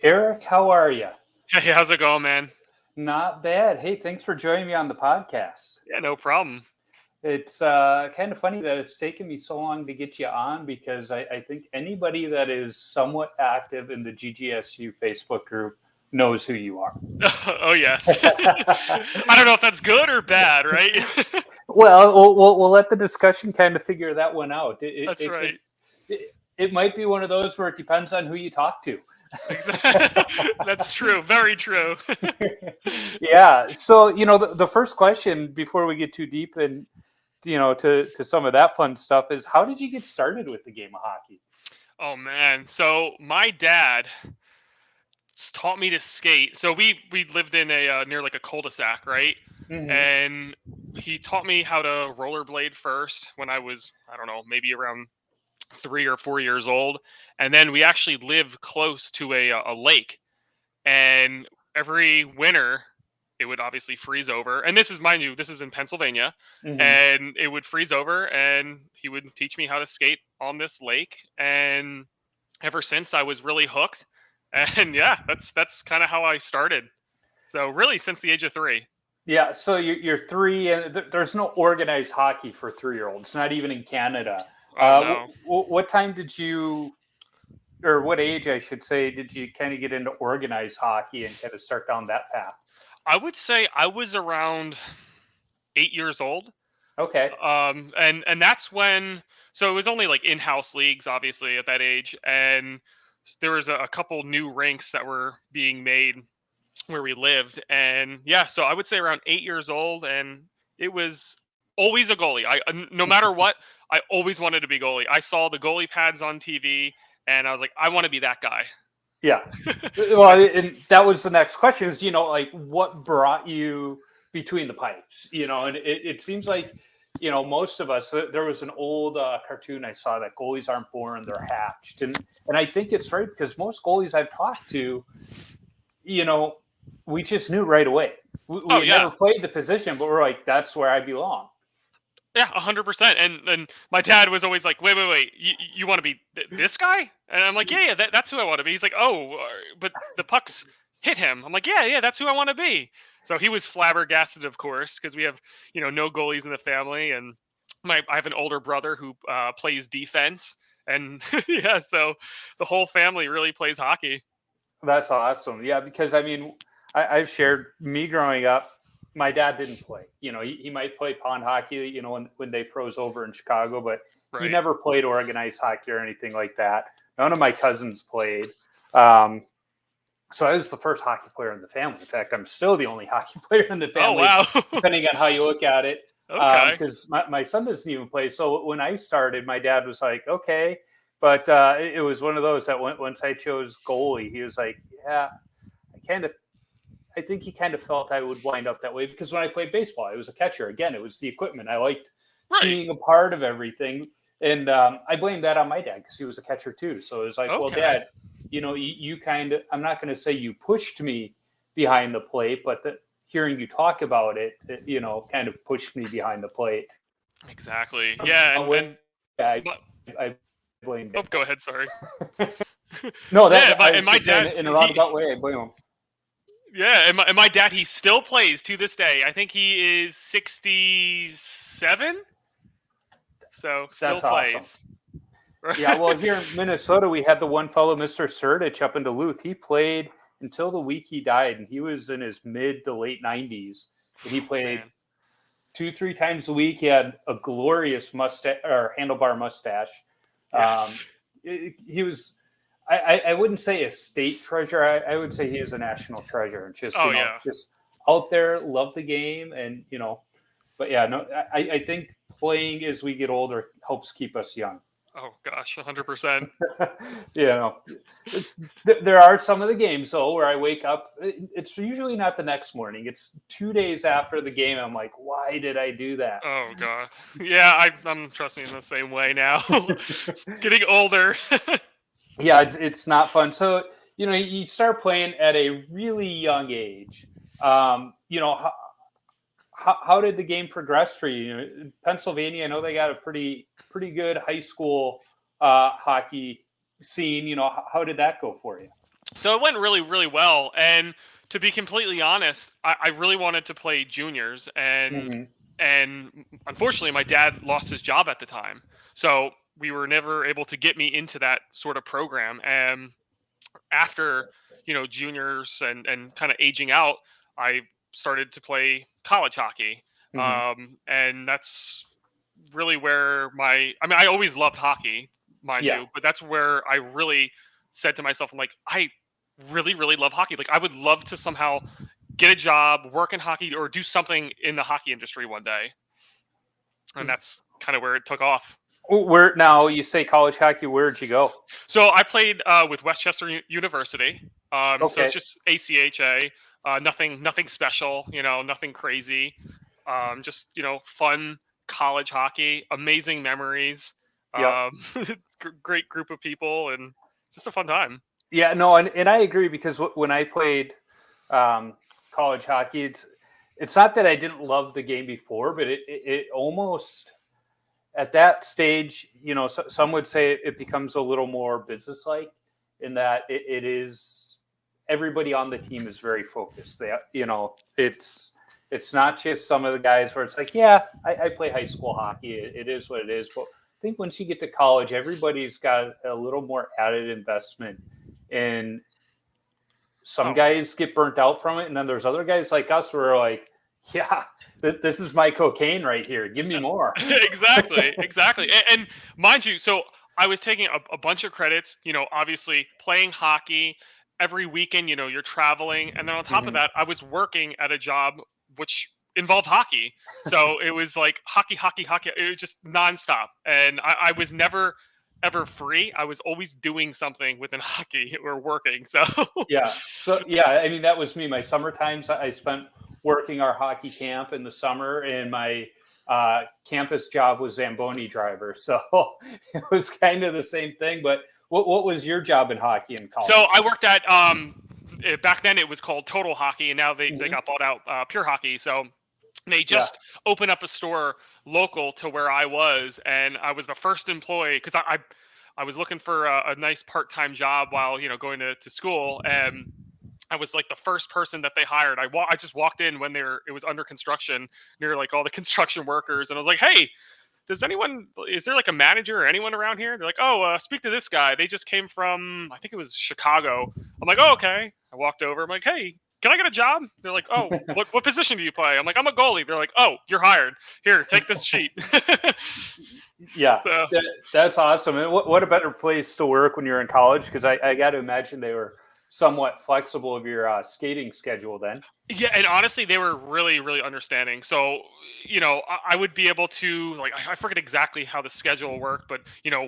Eric, how are you? Hey, how's it going, man? Not bad. Hey, thanks for joining me on the podcast. Yeah, no problem. It's kind of funny that it's taken me so long to get you on because I think anybody that is somewhat active in the GGSU Facebook group knows who you are. Oh, yes. I don't know if that's good or bad, right? Well, we'll let the discussion kind of figure that one out. That's It could right. it might be one of those where it depends on who you talk to. Exactly. That's true. Very true. Yeah. So the first question before we get too deep in to some of that fun stuff is how did you get started with the game of hockey? Oh man. So my dad taught me to skate. So we lived in a near like a cul-de-sac, right? Hmm. And he taught me how to rollerblade first when I was, I don't know, maybe around 3 or 4 years old. And then we actually lived close to a lake. And every winter it would obviously freeze over, and this is, mind you, this is in Pennsylvania, Hmm. and it would freeze over and he would teach me how to skate on this lake. And ever since I was really hooked. And yeah, that's kind of how I started, so really since the age of 3. Yeah. So you're three, and there's no organized hockey for 3-year-olds, not even in Canada. Oh no. What time did you, or what age, I should say, did you kind of get into organized hockey and kind of start down that path? I would say I was around 8 years old. Okay. And that's when, so it was only like in-house leagues obviously at that age, and there was a couple new rinks that were being made where we lived. And yeah, so I would say around 8 years old, and it was always a goalie. No matter what, I always wanted to be goalie. I saw the goalie pads on TV, and I was like, I want to be that guy. Yeah. When Well, and that was the next question is, like what brought you between the pipes, and it seems like, most of us, there was an old cartoon I saw that goalies aren't born, they're hatched. And I think it's right because most goalies I've talked to, you know, we just knew right away. We oh had never yeah, played the position, but we're like, that's where I belong. yeah, 100%. And my dad was always like, wait, you want to be this guy? And I'm like, yeah, that's who I want to be. He's like, oh, but the pucks hit him. I'm like, yeah, that's who I want to be. So he was flabbergasted, of course, because we have no goalies in the family, and I have an older brother who plays defense, and yeah, so the whole family really plays hockey. That's awesome. Yeah, because I mean, I've shared me growing up. My dad didn't play. He might play pond hockey. When they froze over in Chicago, but he Right. never played organized hockey or anything like that. None of my cousins played. Um, so I was the first hockey player in the family. In fact, I'm still the only hockey player in the Oh family, wow. depending on how you look at it. Okay. Because my son doesn't even play. So when I started, my dad was like, okay. But it was one of those that once I chose goalie, he was like, yeah, I think he kind of felt I would wind up that way because when I played baseball, I was a catcher. Again, it was the equipment. I liked Right. being a part of everything. And I blamed that on my dad because he was a catcher too. So it was like, well, Okay. dad, you kind of, I'm not going to say you pushed me behind the plate, but hearing you talk about it, kind of pushed me behind the plate. Exactly. Yeah, With I, but I blame oh, go dad. ahead. Sorry. No, Yeah, I and was my just saying dad, in a roundabout way, I blame him. yeah, and my dad, he still plays to this day. I think he is 67, so still That's awesome. plays. Yeah, well, here in Minnesota, we had the one fellow, Mr. Surdich, up in Duluth. He played until the week he died, and he was in his mid to late 90s. And he played Man, 2, 3 times a week. He had a glorious mustache or handlebar mustache. Um, yes. he was, I wouldn't say a state treasure. I would say he is a national treasure. And just, Oh yeah. just out there, love the game. And, but yeah, no, I think playing as we get older helps keep us young. Oh gosh, 100%. you know, there are some of the games though where I wake up. It's usually not the next morning. It's 2 days after the game. I'm like, why did I do that? Oh god. Yeah, I'm trusting in the same way now. Getting older. Yeah, it's not fun. So you start playing at a really young age. How did the game progress for you? Pennsylvania, I know they got a pretty good high school hockey scene. How did that go for you? So it went really, really well. And to be completely honest, I really wanted to play juniors, Hmm. and unfortunately, my dad lost his job at the time, so we were never able to get me into that sort of program. And after juniors and kind of aging out, I started to play college hockey, Hmm. and that's really where I always loved hockey, mind Yeah. you, but that's where I really said to myself, I'm like, I really, really love hockey. Like, I would love to somehow get a job, work in hockey, or do something in the hockey industry one day. And that's kind of where it took off. Where now you say college hockey? Where'd you go? So I played with Westchester University. So it's Okay. just ACHA, nothing special, nothing crazy. Just fun college hockey, amazing memories, Yep. um, great group of people, and just a fun time. Yeah. No, and I agree because when I played um, college hockey, it's not that I didn't love the game before, but it almost at that stage, some would say it becomes a little more businesslike in that it is everybody on the team is very focused. It's not just some of the guys where it's like, yeah, I play high school hockey. It is what it is. But I think once you get to college, everybody's got a little more added investment, and some Oh, guys get burnt out from it, and then there's other guys like us who are like, yeah, this is my cocaine right here. Give me more. exactly, exactly. And mind you, so I was taking a bunch of credits, obviously playing hockey every weekend, you're traveling. And then on top of Mhm. that, I was working at a job which involved hockey. So it was like hockey, hockey, hockey. It was just nonstop. And I was never, ever free. I was always doing something within hockey or working. So, Yeah. So yeah, I mean that was me. My summer times I spent working our hockey camp in the summer, and my campus job was Zamboni driver. So it was kind of the same thing. But what was your job in hockey in so college? I worked at, back then it was called Total Hockey, and now they Hmm. got bought out, Pure Hockey. So they Yeah. just opened up a store local to where I was, and I was the first employee because I was looking for a nice part-time job while going to school, and I was like the first person that they hired. I just walked in when it was under construction near like all the construction workers, and I was like, hey. Is there like a manager or anyone around here? They're like, oh, speak to this guy. They just came from, I think it was Chicago. I'm like, oh, okay. I walked over. I'm like, hey, can I get a job? They're like, oh, what position do you play? I'm like, I'm a goalie. They're like, oh, you're hired. Here, take this sheet. Yeah. So That's awesome. And what a better place to work when you're in college? Because I got to imagine they were somewhat flexible of your skating schedule then. yeah, and honestly, they were really, really understanding. So, I would be able to like I forget exactly how the schedule worked, but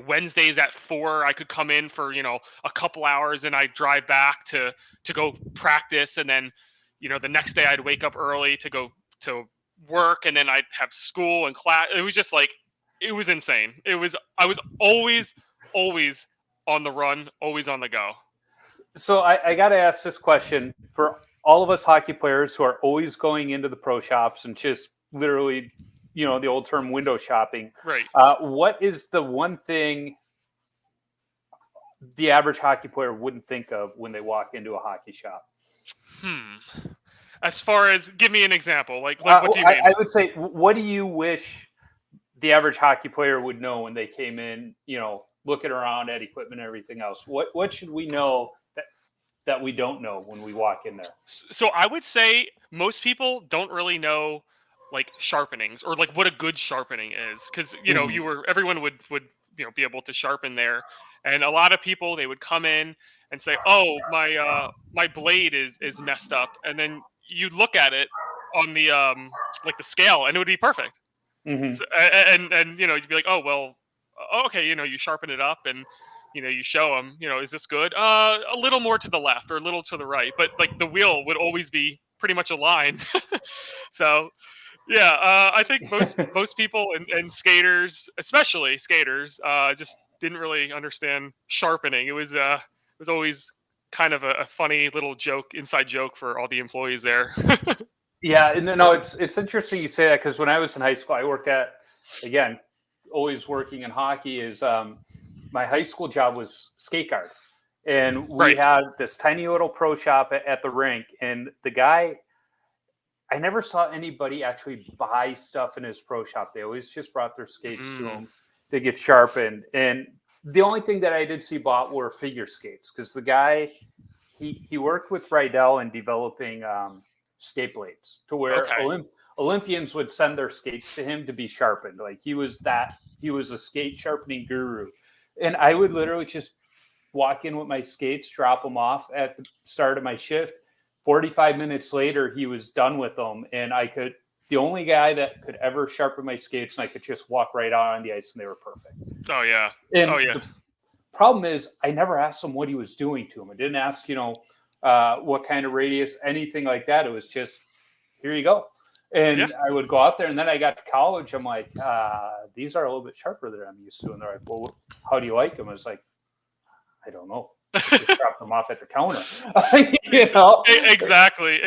Wednesdays at 4, I could come in for a couple hours, and I'd drive back to go practice, and then the next day I'd wake up early to go to work, and then I'd have school and class. It was just like it was insane. I was always on the run, always on the go. So I got to ask this question for all of us hockey players who are always going into the pro shops and just literally, the old term window shopping. Right. What is the one thing the average hockey player wouldn't think of when they walk into a hockey shop? Hmm. As far as, give me an example. Like what do you I mean? would say, what do you wish the average hockey player would know when they came in, looking around at equipment and everything else? What should we know that we don't know when we walk in there? So I would say most people don't really know like sharpenings or like what a good sharpening is, because Mhm. everyone would be able to sharpen there, and a lot of people, they would come in and say, oh, my blade is messed up, and then you'd look at it on the like the scale, and it would be perfect. Mhm. So, and you'd be like, oh well, okay, you sharpen it up, and you show them, is this good? A little more to the left or a little to the right, but like the wheel would always be pretty much aligned. So yeah, I think most people and skaters, especially skaters, just didn't really understand sharpening. It was always kind of a funny little joke, inside joke for all the employees there. Yeah, and no, it's interesting you say that because when I was in high school, I worked at again, always working in hockey. Is my high school job was skate guard, And we Right. had this tiny little pro shop at the rink, and the guy, I never saw anybody actually buy stuff in his pro shop. They always just brought their skates to Mm. him to get sharpened. And the only thing that I did see bought were figure skates, because the guy, he worked with Rydell in developing skate blades to where Okay. Olympians would send their skates to him to be sharpened. Like he was a skate sharpening guru. And I would literally just walk in with my skates, drop them off at the start of my shift. 45 minutes later, he was done with them. And the only guy that could ever sharpen my skates, and I could just walk right out on the ice and they were perfect. Oh yeah. And Oh yeah. the problem is, I never asked him what he was doing to him. I didn't ask, what kind of radius, anything like that. It was just, here you go. And Yeah. I would go out there, and then I got to college. I'm like, these are a little bit sharper than I'm used to. And they're like, well, how do you like them? I was like, I don't know. Just drop them off at the counter. Exactly.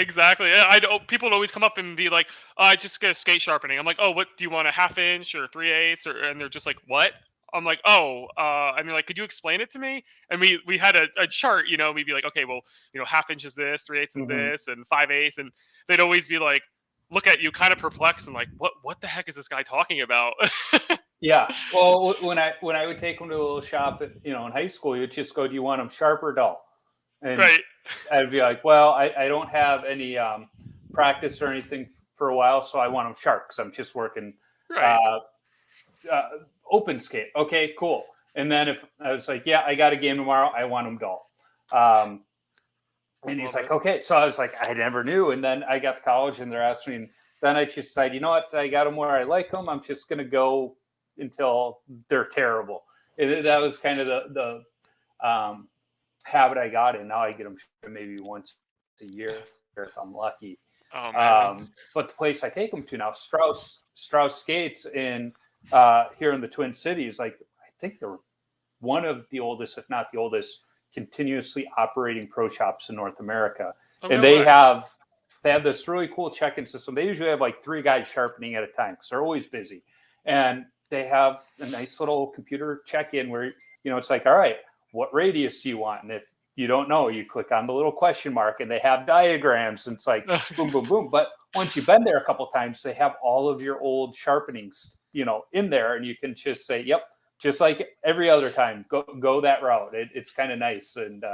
People would always come up and be like, oh, I just get a skate sharpening. I'm like, oh, what do you want, a 1/2 inch or 3/8? And they're just like, what? I'm like, oh, and they're like, could you explain it to me? And we had a chart, we'd be like, okay, well, 1/2 inch is this, 3/8 is this, and 5/8, and they'd always be like, look at you kind of perplexed and like, what the heck is this guy talking about? Yeah. Well, when I would take them to a little shop, in high school, you'd just go, do you want them sharp or dull? And Right. I'd be like, well, I don't have any practice or anything for a while, so I want them sharp because I'm just working Right. open skate. Okay, cool. And then if I was like, yeah, I got a game tomorrow, I want them dull. And he's like, okay. So I was like, I never knew. And then I got to college and they're asking me, and then I just decided, you know what? I got them where I like them. I'm just going to go until they're terrible. And that was kind of the habit I got in. Now I get them maybe once a year if I'm lucky. Oh man. But the place I take them to now, Strauss Skates here in the Twin Cities, like I think they're one of the oldest, if not the oldest, continuously operating pro shops in North America. Okay, And they have this really cool check-in system. They usually have like 3 guys sharpening at a time because they're always busy. And they have a nice little computer check-in where, it's like, all right, what radius do you want? And if you don't know, you click on the little question mark and they have diagrams and it's like boom, boom, boom. But once you've been there a couple of times, they have all of your old sharpenings, in there, and you can just say, yep, just like every other time, go that route. It's kind of nice. And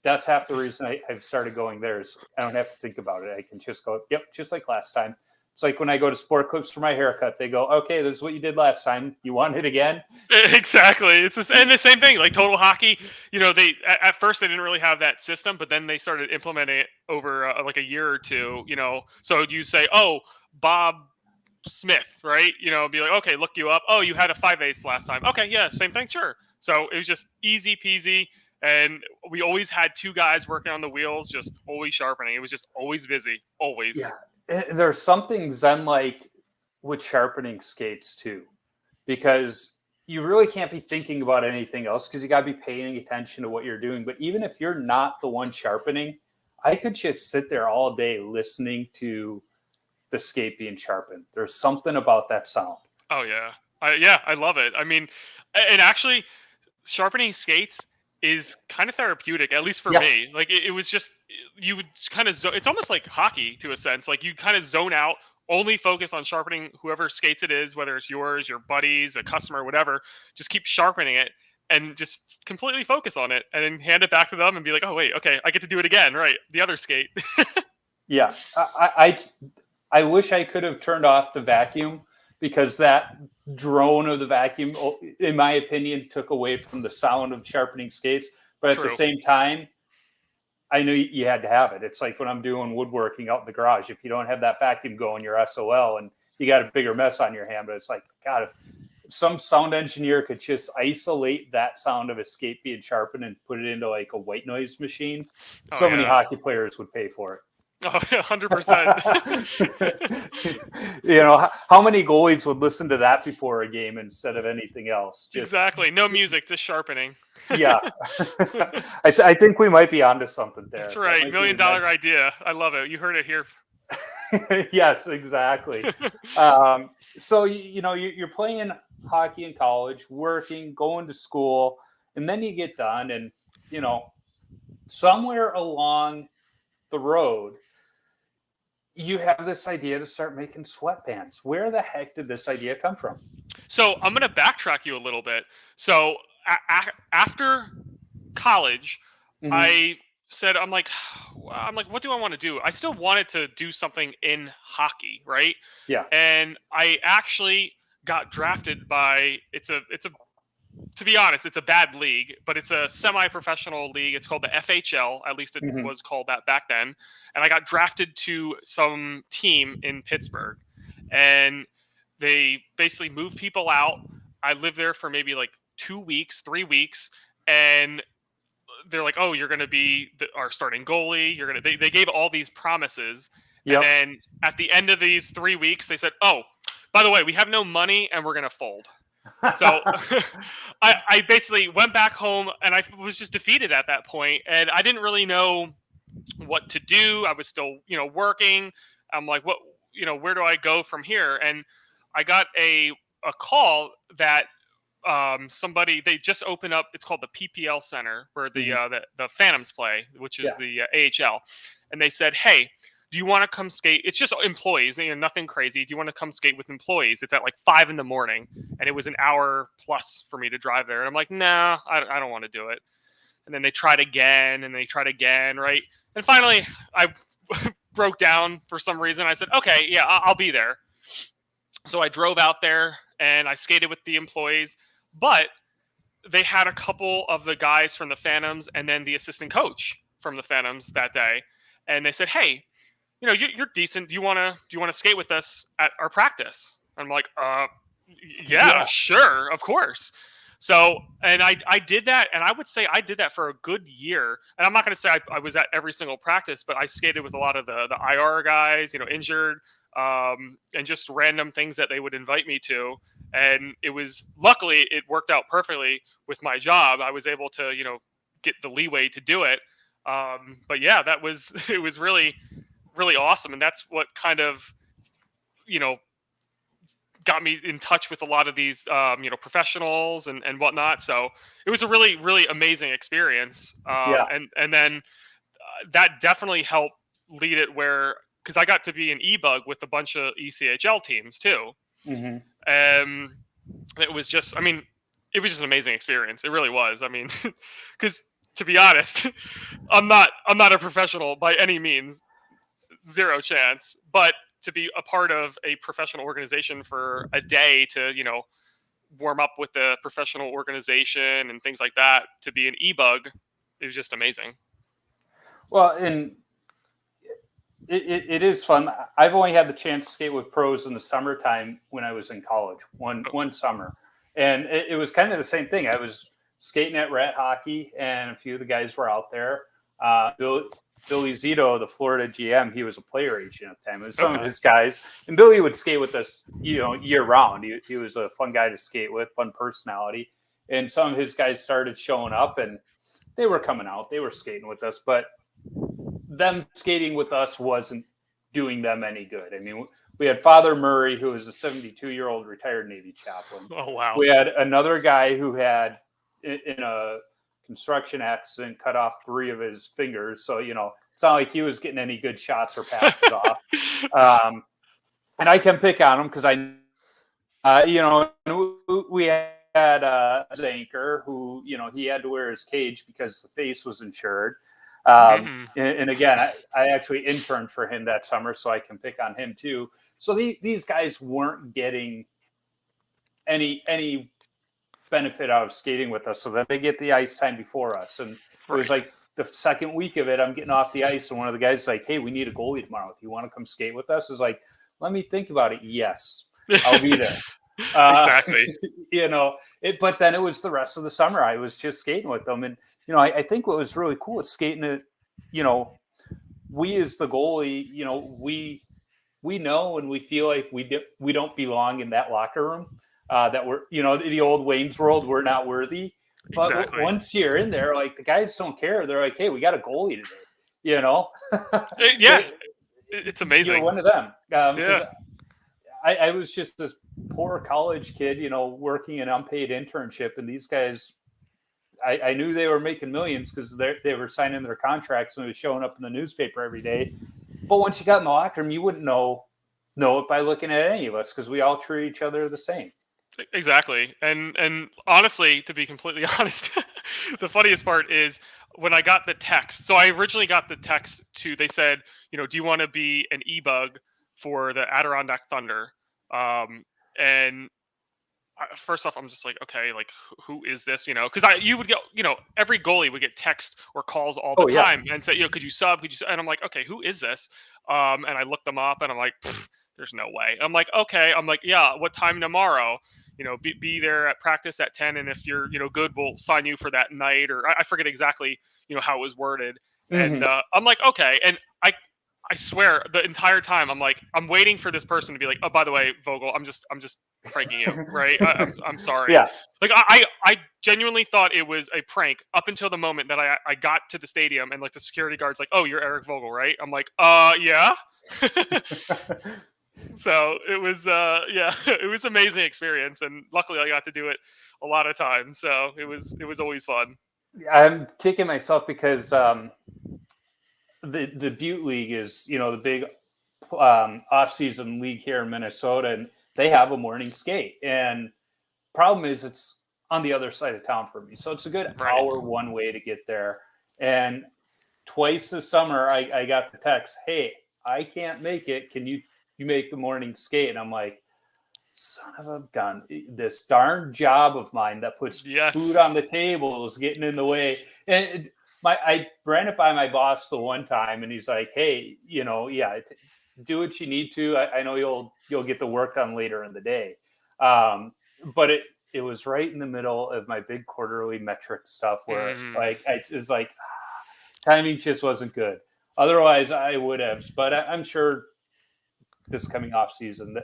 that's half the reason I've started going there is I don't have to think about it. I can just go, yep, just like last time. It's like when I go to Sport Clips for my haircut, they go, okay, this is what you did last time. You want it again? Exactly. And the same thing, like Total Hockey, they at first they didn't really have that system, but then they started implementing it over like a year or two, so you say, oh, Bob Smith, right? Be like, okay, look you up. Oh, you had a 5/8 last time. Okay, yeah, same thing, sure. So it was just easy peasy. And we always had 2 guys working on the wheels, just always sharpening. It was just always busy, always. Yeah. There's something zen-like with sharpening skates too, because you really can't be thinking about anything else because you got to be paying attention to what you're doing. But even if you're not the one sharpening, I could just sit there all day listening to the skate being sharpened. There's something about that sound. Oh yeah. I love it. I mean, and actually sharpening skates is kind of therapeutic, at least for me. Like it was just, you would kind of it's almost like hockey to a sense. Like you kind of zone out, only focus on sharpening whoever skates it is, whether it's yours, your buddies, a customer, whatever. Just keep sharpening it and just completely focus on it, and then hand it back to them and be like, oh wait, okay, I get to do it again, right? The other skate. Yeah, I wish I could have turned off the vacuum, because that drone of the vacuum, in my opinion, took away from the sound of sharpening skates. But at the same time, I knew you had to have it. It's like when I'm doing woodworking out in the garage. If you don't have that vacuum going, you're SOL, and you got a bigger mess on your hand. But it's like, God, if some sound engineer could just isolate that sound of a skate being sharpened and put it into like a white noise machine, many hockey players would pay for it. Oh, 100%. How many goalies would listen to that before a game instead of anything else? Exactly. No music, just sharpening. Yeah. I think we might be onto something there. That's right. $1 million idea. I love it. You heard it here. Yes, exactly. So, you're playing hockey in college, working, going to school, and then you get done and you know, somewhere along the road, you have this idea to start making sweatbands. Where the heck did this idea come from? So I'm gonna backtrack you a little bit. So after college, Mm-hmm. I said, I'm like, what do I want to do? I still wanted to do something in hockey, right? Yeah. And I actually got drafted by it's a to be honest, it's a bad league, but it's a semi-professional league. It's called the FHL. At least it Mm-hmm. was called that back then. And I got drafted to some team in Pittsburgh, and they basically moved people out. I lived there for maybe like 2 weeks, 3 weeks, and they're like, "Oh, you're going to be our starting goalie. You're gonna." They gave all these promises, and Yep. then at the end of these 3 weeks, they said, "Oh, by the way, we have no money, and we're going to fold." So I basically went back home, and I was just defeated at that point, and I didn't really know what to do. I was still, working. I'm like, what, where do I go from here? And I got a call that somebody, they just opened up. It's called the PPL Center, where the Mhm. the Phantoms play, which is Yeah. the AHL. And they said, "Hey, do you want to come skate? It's just employees, nothing crazy. Do you want to come skate with employees? It's at like 5 a.m, and it was an hour plus for me to drive there." And I'm like, "Nah, I don't want to do it." And then they tried again, and they tried again, right? And finally, I broke down for some reason. I said, "Okay, yeah, I'll be there." So I drove out there and I skated with the employees, but they had a couple of the guys from the Phantoms and then the assistant coach from the Phantoms that day, and they said, "Hey, you're decent. Do you want to skate with us at our practice?" I'm like, yeah, Yeah. sure, of course." So, and I did that, and I would say I did that for a good year. And I'm not going to say I was at every single practice, but I skated with a lot of the IR guys, injured, and just random things that they would invite me to. And it was, luckily, it worked out perfectly with my job. I was able to, get the leeway to do it. But yeah, that was it was really, really awesome, and that's what kind of, you know got me in touch with a lot of these professionals and whatnot. So it was a really, really amazing experience. Yeah. And then that definitely helped lead it where, because I got to be an e-bug with a bunch of ECHL teams too. Mm-hmm. Um, it was just, I mean, it was just an amazing experience. It really was. I mean, because to be honest, I'm not a professional by any means, zero chance. But to be a part of a professional organization for a day to, warm up with the professional organization and things like that, to be an e-bug, it was just amazing. Well, and it is fun. I've only had the chance to skate with pros in the summertime when I was in college, one summer, and it was kind of the same thing. I was skating at Rat Hockey, and a few of the guys were out there. Billy Zito, the Florida GM, he was a player agent at the time. It was some of his guys, and Billy would skate with us, year round. He was a fun guy to skate with, fun personality, and some of his guys started showing up, and they were coming out, they were skating with us, but them skating with us wasn't doing them any good. I mean, we had Father Murray, who was a 72-year-old retired Navy chaplain. Oh wow. We had another guy who had, in a construction accident, cut off 3 of his fingers. So, it's not like he was getting any good shots or passes off. And I can pick on him because we had Zanker, who, he had to wear his cage because the face was insured. And again, I actually interned for him that summer, so I can pick on him too. So these guys weren't getting any benefit out of skating with us, so that they get the ice time before us. And it was like the second week of it, I'm getting off the ice, and one of the guys is like, "Hey, we need a goalie tomorrow. Do you want to come skate with us?" Is like, "Let me think about it." Yes, I'll be there. Exactly. But then it was the rest of the summer I was just skating with them. And I think what was really cool is skating it, we as the goalie, we know and we feel like we don't belong in that locker room, that we're, the old Wayne's World, we're not worthy. But Exactly. once you're in there, like, the guys don't care. They're like, "Hey, we got a goalie today," Yeah, it's amazing. You're one of them. Yeah. I was just this poor college kid, working an unpaid internship, and these guys, I knew they were making millions because they were signing their contracts and it was showing up in the newspaper every day. But once you got in the locker room, you wouldn't know it by looking at any of us because we all treat each other the same. Exactly. And honestly, to be completely honest, the funniest part is when I got the text. So I originally got the text they said, do you want to be an e-bug for the Adirondack Thunder? And first off, I'm just like, okay, like who is this? Because you would get, every goalie would get text or calls all the time and say, could you sub? Could you? And I'm like, okay, who is this? And I looked them up, and I'm like, there's no way. I'm like, okay. I'm like, yeah. What time tomorrow? Be there at practice at 10, and if you're, good, we'll sign you for that night. Or I forget exactly, how it was worded. And I'm like, okay. And I swear the entire time I'm like, I'm waiting for this person to be like, oh, by the way, Vogel, I'm just pranking you, right? I'm sorry. Yeah. Like I genuinely thought it was a prank up until the moment that I got to the stadium and like the security guard's like, oh, you're Eric Vogel, right? I'm like, yeah. So it was it was an amazing experience, and luckily I got to do it a lot of times. So it was always fun. I'm kicking myself because the Butte League is, the big off-season league here in Minnesota, and they have a morning skate. And problem is it's on the other side of town for me. So it's a good hour one way to get there. And twice this summer, I got the text, hey, I can't make it. Can you make the morning skate? And I'm like, son of a gun, this darn job of mine that puts food on the table is getting in the way. And I ran it by my boss the one time, and he's like, hey, do what you need to. I know you'll get the work done later in the day. But it was right in the middle of my big quarterly metric stuff where I was like, timing just wasn't good. Otherwise I would have, but I'm sure this coming off season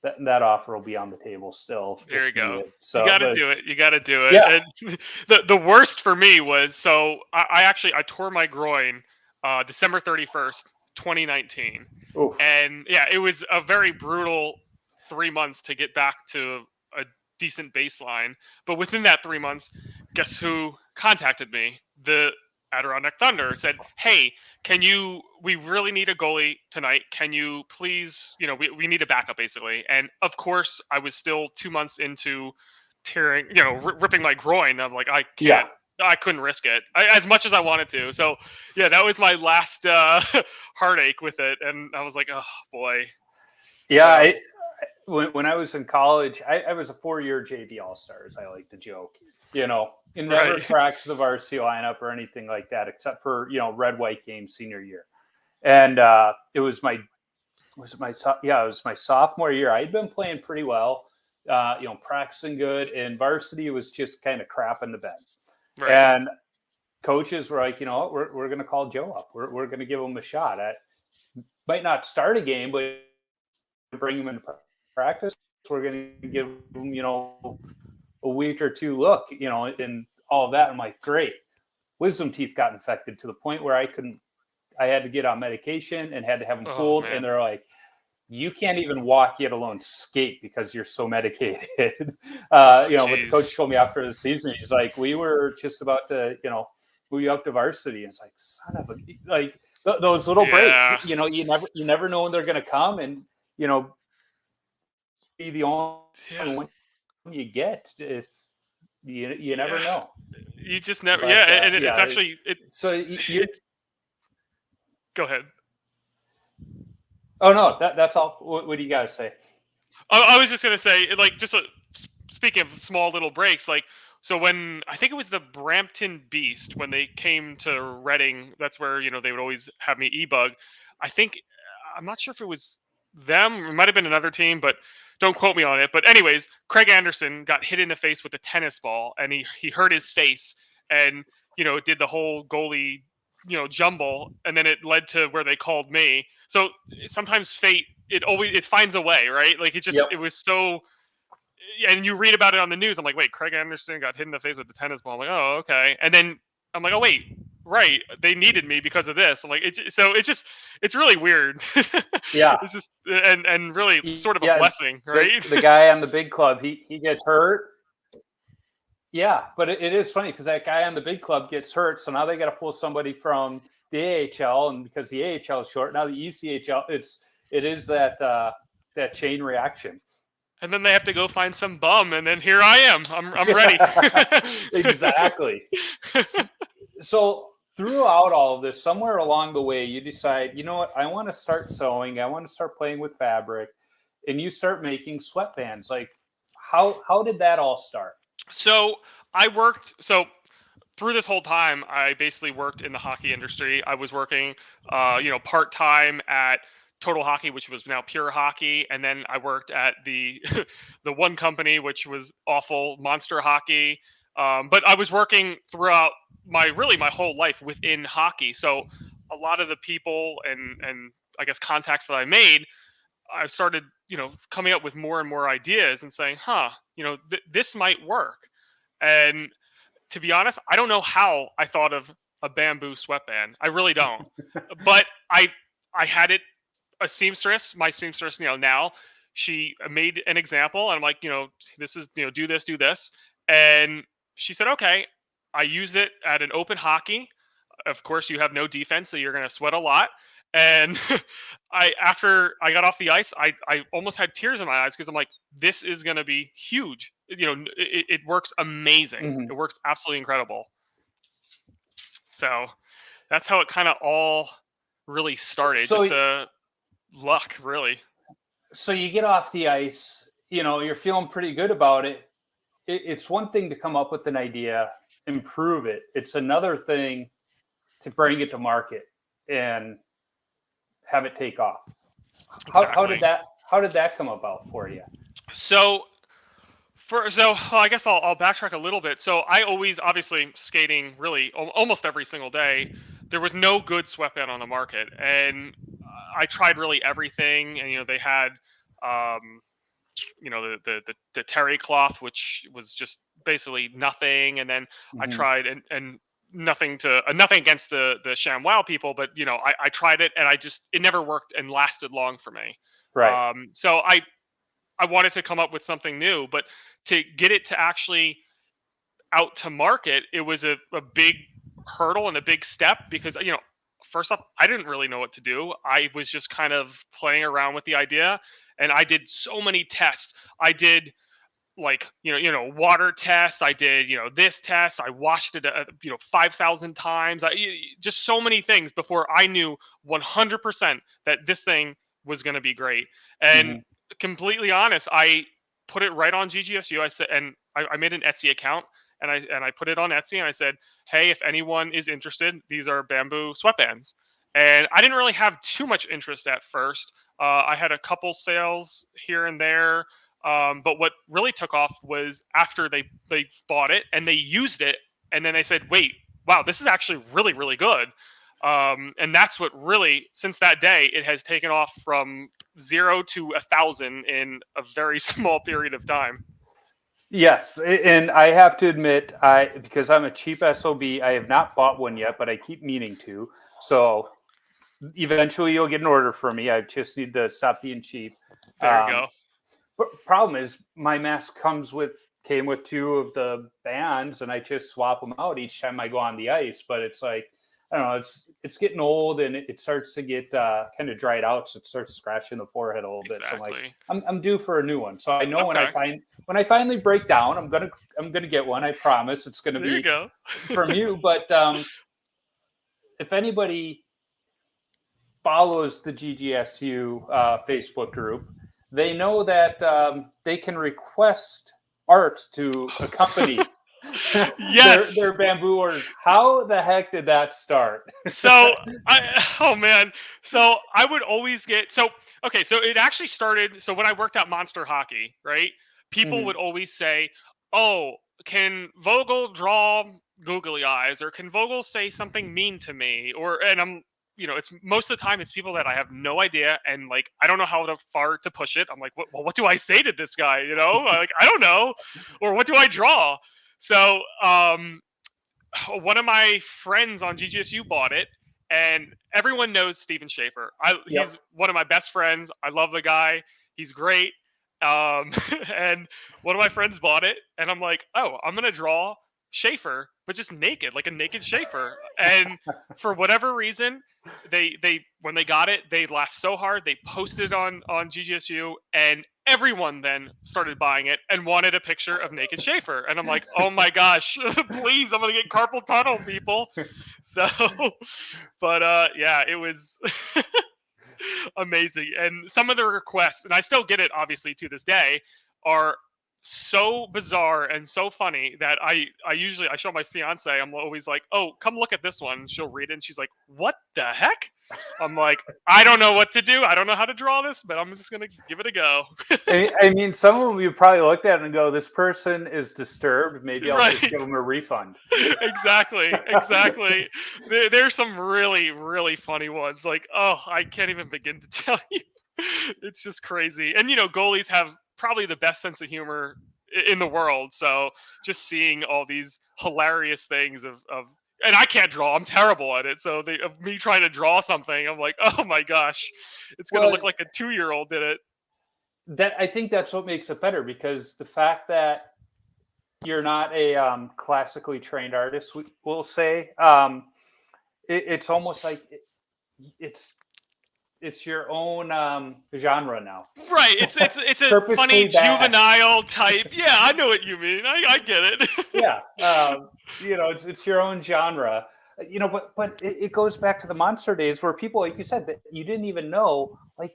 that offer will be on the table still. There you go. So, you got to do it. You got to do it. Yeah. And the worst for me was, I tore my groin December 31st, 2019. Oof. And yeah, it was a very brutal 3 months to get back to a decent baseline. But within that 3 months, guess who contacted me? The Adirondack Thunder said, hey, we really need a goalie tonight. Can you please, we need a backup basically. And of course I was still 2 months into tearing, ripping my groin. I'm like, I can't, I couldn't risk it as much as I wanted to. So yeah, that was my last heartache with it. And I was like, oh boy. Yeah. So, when I was in college, I was a 4-year JV All-Star, as I like to joke. You never cracked the varsity lineup or anything like that, except for red-white games senior year. And it was my sophomore year. I'd been playing pretty well, practicing good, and varsity was just kind of crap in the bed. Right. And coaches were like, we're going to call Joe up. We're going to give him a shot. Might not start a game, but bring him into practice. We're going to give him, a week or two look, and all of that. I'm like, great. Wisdom teeth got infected to the point where I had to get on medication and had to have them pulled. And they're like, you can't even walk, yet alone skate, because you're so medicated. But the coach told me after the season, he's like, we were just about to, move you up to varsity. And it's like, son of a, like those little breaks, you never know when they're going to come, and, be the only one you get if you never know. You just never. But, and it's actually so go ahead. Oh no, that's all. What do you guys say? I was just gonna say, like, speaking of small little breaks, like, so when I think it was the Brampton Beast, when they came to Reading, that's where they would always have me e-bug. I'm not sure if it was them, it might have been another team, but don't quote me on it. But anyways, Craig Anderson got hit in the face with a tennis ball, and he hurt his face, and did the whole goalie jumble, and then it led to where they called me. So sometimes fate, it finds a way, right? Like, it just it was so. And you read about it on the news. I'm like, wait, Craig Anderson got hit in the face with the tennis ball. I'm like, oh, okay. And then I'm like, oh wait, right, they needed me because of this. I'm like, it's really weird. Yeah. It's just and really sort of a blessing, right? The guy on the big club, he gets hurt. Yeah, but it is funny because that guy on the big club gets hurt, so now they got to pull somebody from the AHL, and because the AHL is short, now the ECHL, it is that that chain reaction. And then they have to go find some bum, and then here I am. I'm ready. Exactly. So throughout all of this, somewhere along the way, you decide, you know what, I want to start sewing, I want to start playing with fabric, and you start making sweatbands. Like, how did that all start? So I worked. So through this whole time, I basically worked in the hockey industry. I was working, part time at Total Hockey, which was now Pure Hockey, and then I worked at the the one company which was awful, Monster Hockey. But I was working throughout my whole life within hockey. So a lot of the people and I guess contacts that I made, I started coming up with more and more ideas and saying, huh, this might work. And to be honest, I don't know how I thought of a bamboo sweatband. I really don't. But I had it a seamstress, my seamstress, now she made an example and I'm like, this is, do this. And she said, okay. I used it at an open hockey. Of course, you have no defense, so you're going to sweat a lot. And after I got off the ice, I almost had tears in my eyes because I'm like, this is going to be huge. It works amazing. Mm-hmm. It works absolutely incredible. So that's how it kind of all really started. So, Just luck, really. so you get off the ice, you're feeling pretty good about it. It's one thing to come up with an idea, improve it. It's another thing to bring it to market and have it take off. Exactly. How did that come about for you? So I guess I'll backtrack a little bit. So I always, obviously, skating really almost every single day. There was no good sweatband on the market, and I tried really everything. And they had, the terry cloth, which was just basically nothing. And then I tried and nothing against the ShamWow people, but I tried it and it never worked and lasted long for me. Right. So I wanted to come up with something new, but to get it to actually out to market, it was a big hurdle and a big step because, first off, I didn't really know what to do. I was just kind of playing around with the idea, and I did so many tests. I did water test. I did, this test. I washed it, 5,000 times. Just so many things before I knew 100% that this thing was going to be great. And completely honest, I put it right on GGSU. I said, and I made an Etsy account, and I put it on Etsy, and I said, hey, if anyone is interested, these are bamboo sweatbands. And I didn't really have too much interest at first. I had a couple sales here and there. But what really took off was after they bought it and they used it, and then they said, wait, wow, this is actually really, really good. And that's what really, since that day, it has taken off from 0 to 1,000 in a very small period of time. Yes, and I have to admit, because I'm a cheap SOB, I have not bought one yet, but I keep meaning to. So eventually, you'll get an order from me. I just need to stop being cheap. There you go. Problem is, my mask came with two of the bands, and I just swap them out each time I go on the ice. But it's like, I don't know, it's getting old, and it starts to get kind of dried out, so it starts scratching the forehead a little bit. So I'm due for a new one. So I know when I finally break down, I'm gonna get one. I promise it's gonna be from you. But if anybody follows the GGSU Facebook group, they know that they can request art to accompany yes. their bamboo orders. How the heck did that start? So I would always get, so it actually started, so when I worked at Monster Hockey, right, people would always say, oh, can Vogel draw googly eyes, or can Vogel say something mean to me, and I'm, it's most of the time it's people that I have no idea, and like I don't know how far to push it. I'm like, what do I say to this guy? Like I don't know, or what do I draw? So one of my friends on GGSU bought it, and everyone knows Steven Schaefer. He's one of my best friends. I love the guy. He's great. And one of my friends bought it, and I'm like, oh, I'm gonna draw Schaefer, but just naked, like a naked Schaefer. And for whatever reason, they when they got it, they laughed so hard. They posted it on GGSU, and everyone then started buying it and wanted a picture of naked Schaefer. And I'm like, oh my gosh, please, I'm gonna get carpal tunnel, people. So, but yeah, it was amazing. And some of the requests, and I still get it obviously to this day, are so bizarre and so funny that I usually I show my fiance. I'm always like, oh, come look at this one. She'll read it and she's like, what the heck? I'm like, I don't know what to do. I don't know how to draw this, but I'm just gonna give it a go. I mean, some of them you probably looked at and go, "This person is disturbed. Maybe I'll just Right. give them a refund." Exactly. There's some really, really funny ones. Like, oh, I can't even begin to tell you. It's just crazy. And goalies have probably the best sense of humor in the world. So just seeing all these hilarious things of and I can't draw. I'm terrible at it. So of me trying to draw something, I'm like, oh my gosh, it's gonna Well, look like a 2-year-old did it. that I think that's what makes it better, because the fact that you're not a classically trained artist, we'll say, it's almost like it's your own genre now. Right. It's a funny Purposely bad. juvenile type. Yeah, I know what you mean. I get it. Yeah, it's your own genre. But it goes back to the monster days where people, like you said, that you didn't even know, like,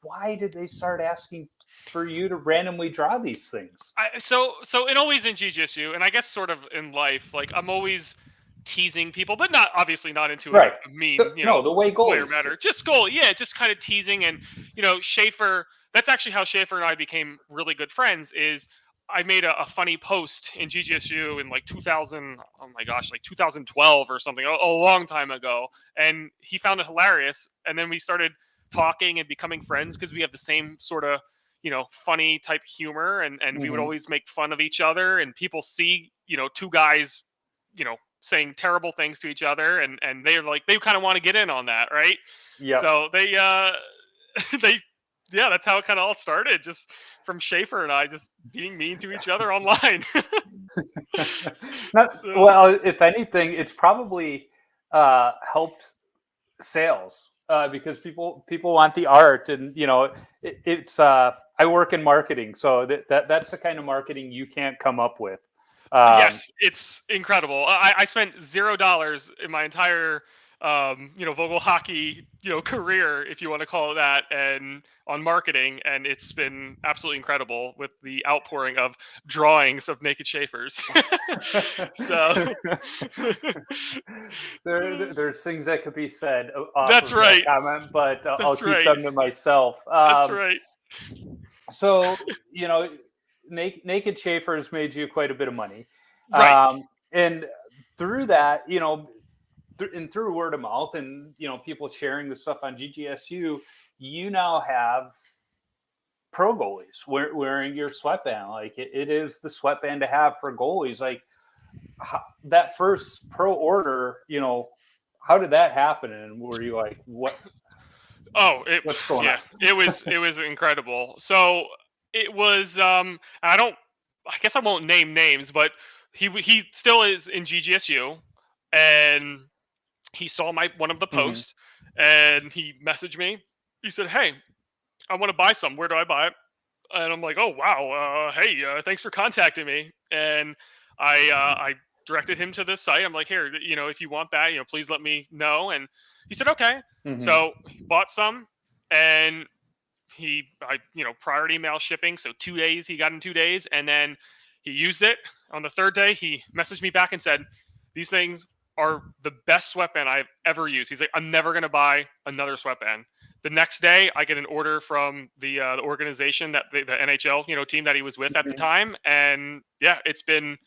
why did they start asking for you to randomly draw these things? So it always in jujitsu, and I guess sort of in life, like I'm always teasing people, but not obviously not into Right. a mean, No, the way way or goalies matter. do. Just goal, yeah, just kind of teasing. And Schaefer. That's actually how Schaefer and I became really good friends. Is I made a funny post in GGSU in like 2000, oh my gosh, like 2012 or something, a long time ago, and he found it hilarious. And then we started talking and becoming friends because we have the same sort of funny type humor, and we would Mhm. always make fun of each other, and people see two guys saying terrible things to each other, and they're like they kind of want to get in on that, right? Yep. So they they yeah, that's how it kind of all started, just from Schaefer and I just being mean to each other online. So Well, if anything, it's probably helped sales, because people want the art, and it's I work in marketing, so that's the kind of marketing you can't come up with. Um, yes, it's incredible. I spent $0 in my entire Vogel hockey career, if you want to call it that, and on marketing, and it's been absolutely incredible with the outpouring of drawings of naked Schaefers. So there's things that could be said off that's of that right. comment, but I'll That's keep right. them to myself. That's right. So naked Schaefer's made you quite a bit of money, Right. and through that, and through word of mouth, and people sharing the stuff on GGSU, you now have pro goalies wearing your sweatband. Like it is the sweatband to have for goalies. Like that first pro order, how did that happen? And were you like, Oh, what's going on? yeah, it was incredible. So it was I guess I won't name names, but he still is in GGSU, and he saw my one of the Hmm. posts, and he messaged me. He said, "Hey, I want to buy some. Where do I buy it?" And I'm like, "Oh wow, hey, thanks for contacting me." And I directed him to this site. I'm like, "Here, if you want that, please let me know." And he said, "Okay." Hmm. So he bought some, and priority mail shipping. So 2 days, he got in 2 days, and then he used it. On the third day, he messaged me back and said, "These things are the best sweatband I've ever used." He's like, "I'm never gonna buy another sweatband." The next day, I get an order from the organization that the NHL team that he was with at the Hmm. time, and yeah, it's been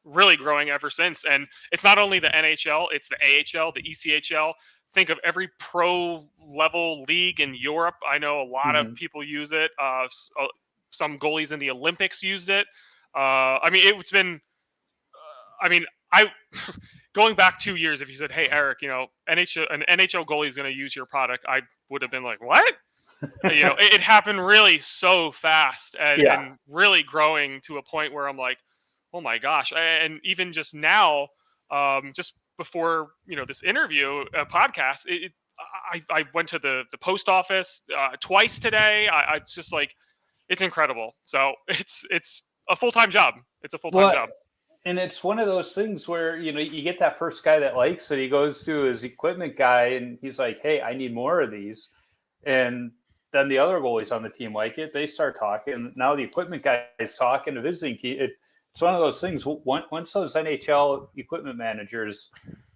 really growing ever since. And it's not only the NHL, it's the AHL, the ECHL. Think of every pro level league in Europe. I know a lot of Hmm. people use it. Some goalies in the Olympics used it. I mean, it's been. I mean, I going back 2 years. If you said, "Hey, Eric, NHL, an NHL goalie is going to use your product," I would have been like, "What?" It happened really so fast, Yeah. and really growing to a point where I'm like, oh my gosh. And even just now, just before, this interview, podcast, I went to the post office twice today. It's just like, it's incredible. So it's a full-time job. It's a full-time Well, job. and it's one of those things where, you get that first guy that likes it. He goes to his equipment guy and he's like, hey, I need more of these. And then the other goalies on the team like it. They start talking. Now the equipment guy is talking to visiting team. It's one of those things. Once those NHL equipment managers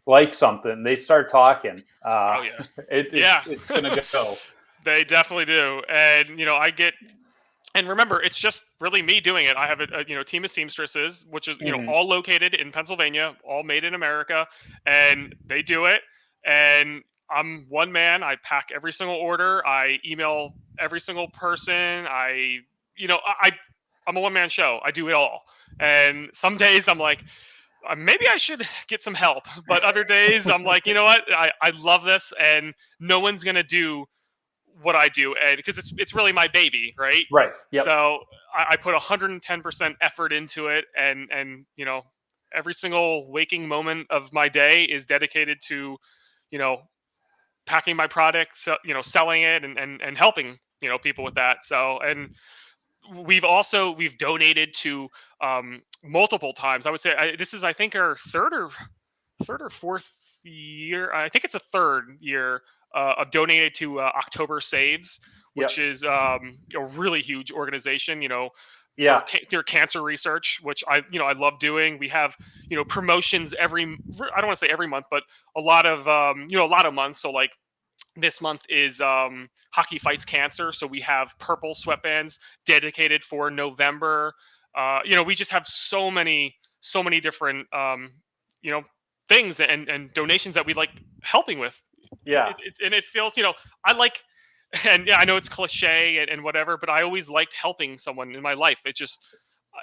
like something, they start talking. Oh yeah. Yeah. It's going to go. They definitely do. And and remember, it's just really me doing it. I have a team of seamstresses, which is Mhm. all located in Pennsylvania, all made in America, and they do it. And I'm one man. I pack every single order. I email every single person. I'm a one man show. I do it all. And some days I'm like, maybe I should get some help. But other days I'm like, you know what? I love this, and no one's gonna do what I do, and because it's really my baby, right? Right. Yep. So I put 110% effort into it, and every single waking moment of my day is dedicated to you know packing my product, so, selling it, and helping people with that. So, and we've donated to multiple times. I would say this is, I think, our third or fourth year. I think it's a third year of donated to October Saves, which Yep. is a really huge organization. For Yeah. their cancer research, which I love doing. We have promotions I don't want to say every month, but a lot of months. So like this month is Hockey Fights Cancer, so we have purple sweatbands dedicated for November. We just have so many different you know things and donations that we like helping with. Yeah. And it feels, I like, and yeah, I know it's cliche and whatever, but I always liked helping someone in my life. It just,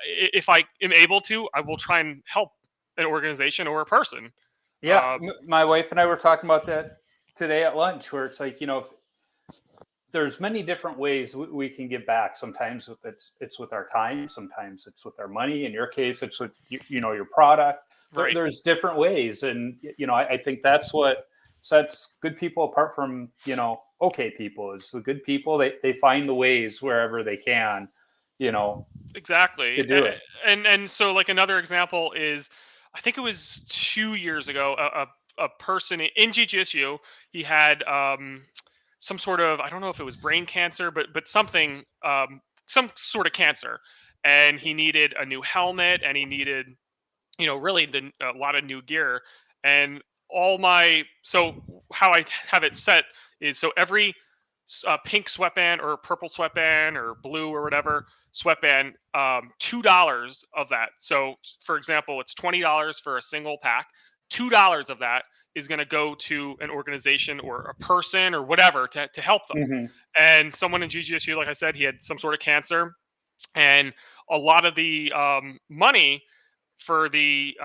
if I am able to, I will try and help an organization or a person. Yeah. Um, My wife and I were talking about that today at lunch, where it's like, if there's many different ways we can give back. Sometimes it's with our time. Sometimes it's with our money. In your case, it's with your product. right. There's different ways, and I think that's what sets good people apart from okay people. Is the good people, they find the ways wherever they can, Exactly. to do it. And so, like, another example is, I think it was 2 years ago, a person in GGSU, he had some sort of, I don't know if it was brain cancer, but something, some sort of cancer, and he needed a new helmet, and he needed really a lot of new gear. And so how I have it set is, so every pink sweatband or purple sweatband or blue or whatever sweatband, $2 of that. So for example, it's $20 for a single pack. $2 of that is going to go to an organization or a person or whatever to help them. Hmm. And someone in GGSU, like I said, he had some sort of cancer, and a lot of the money for the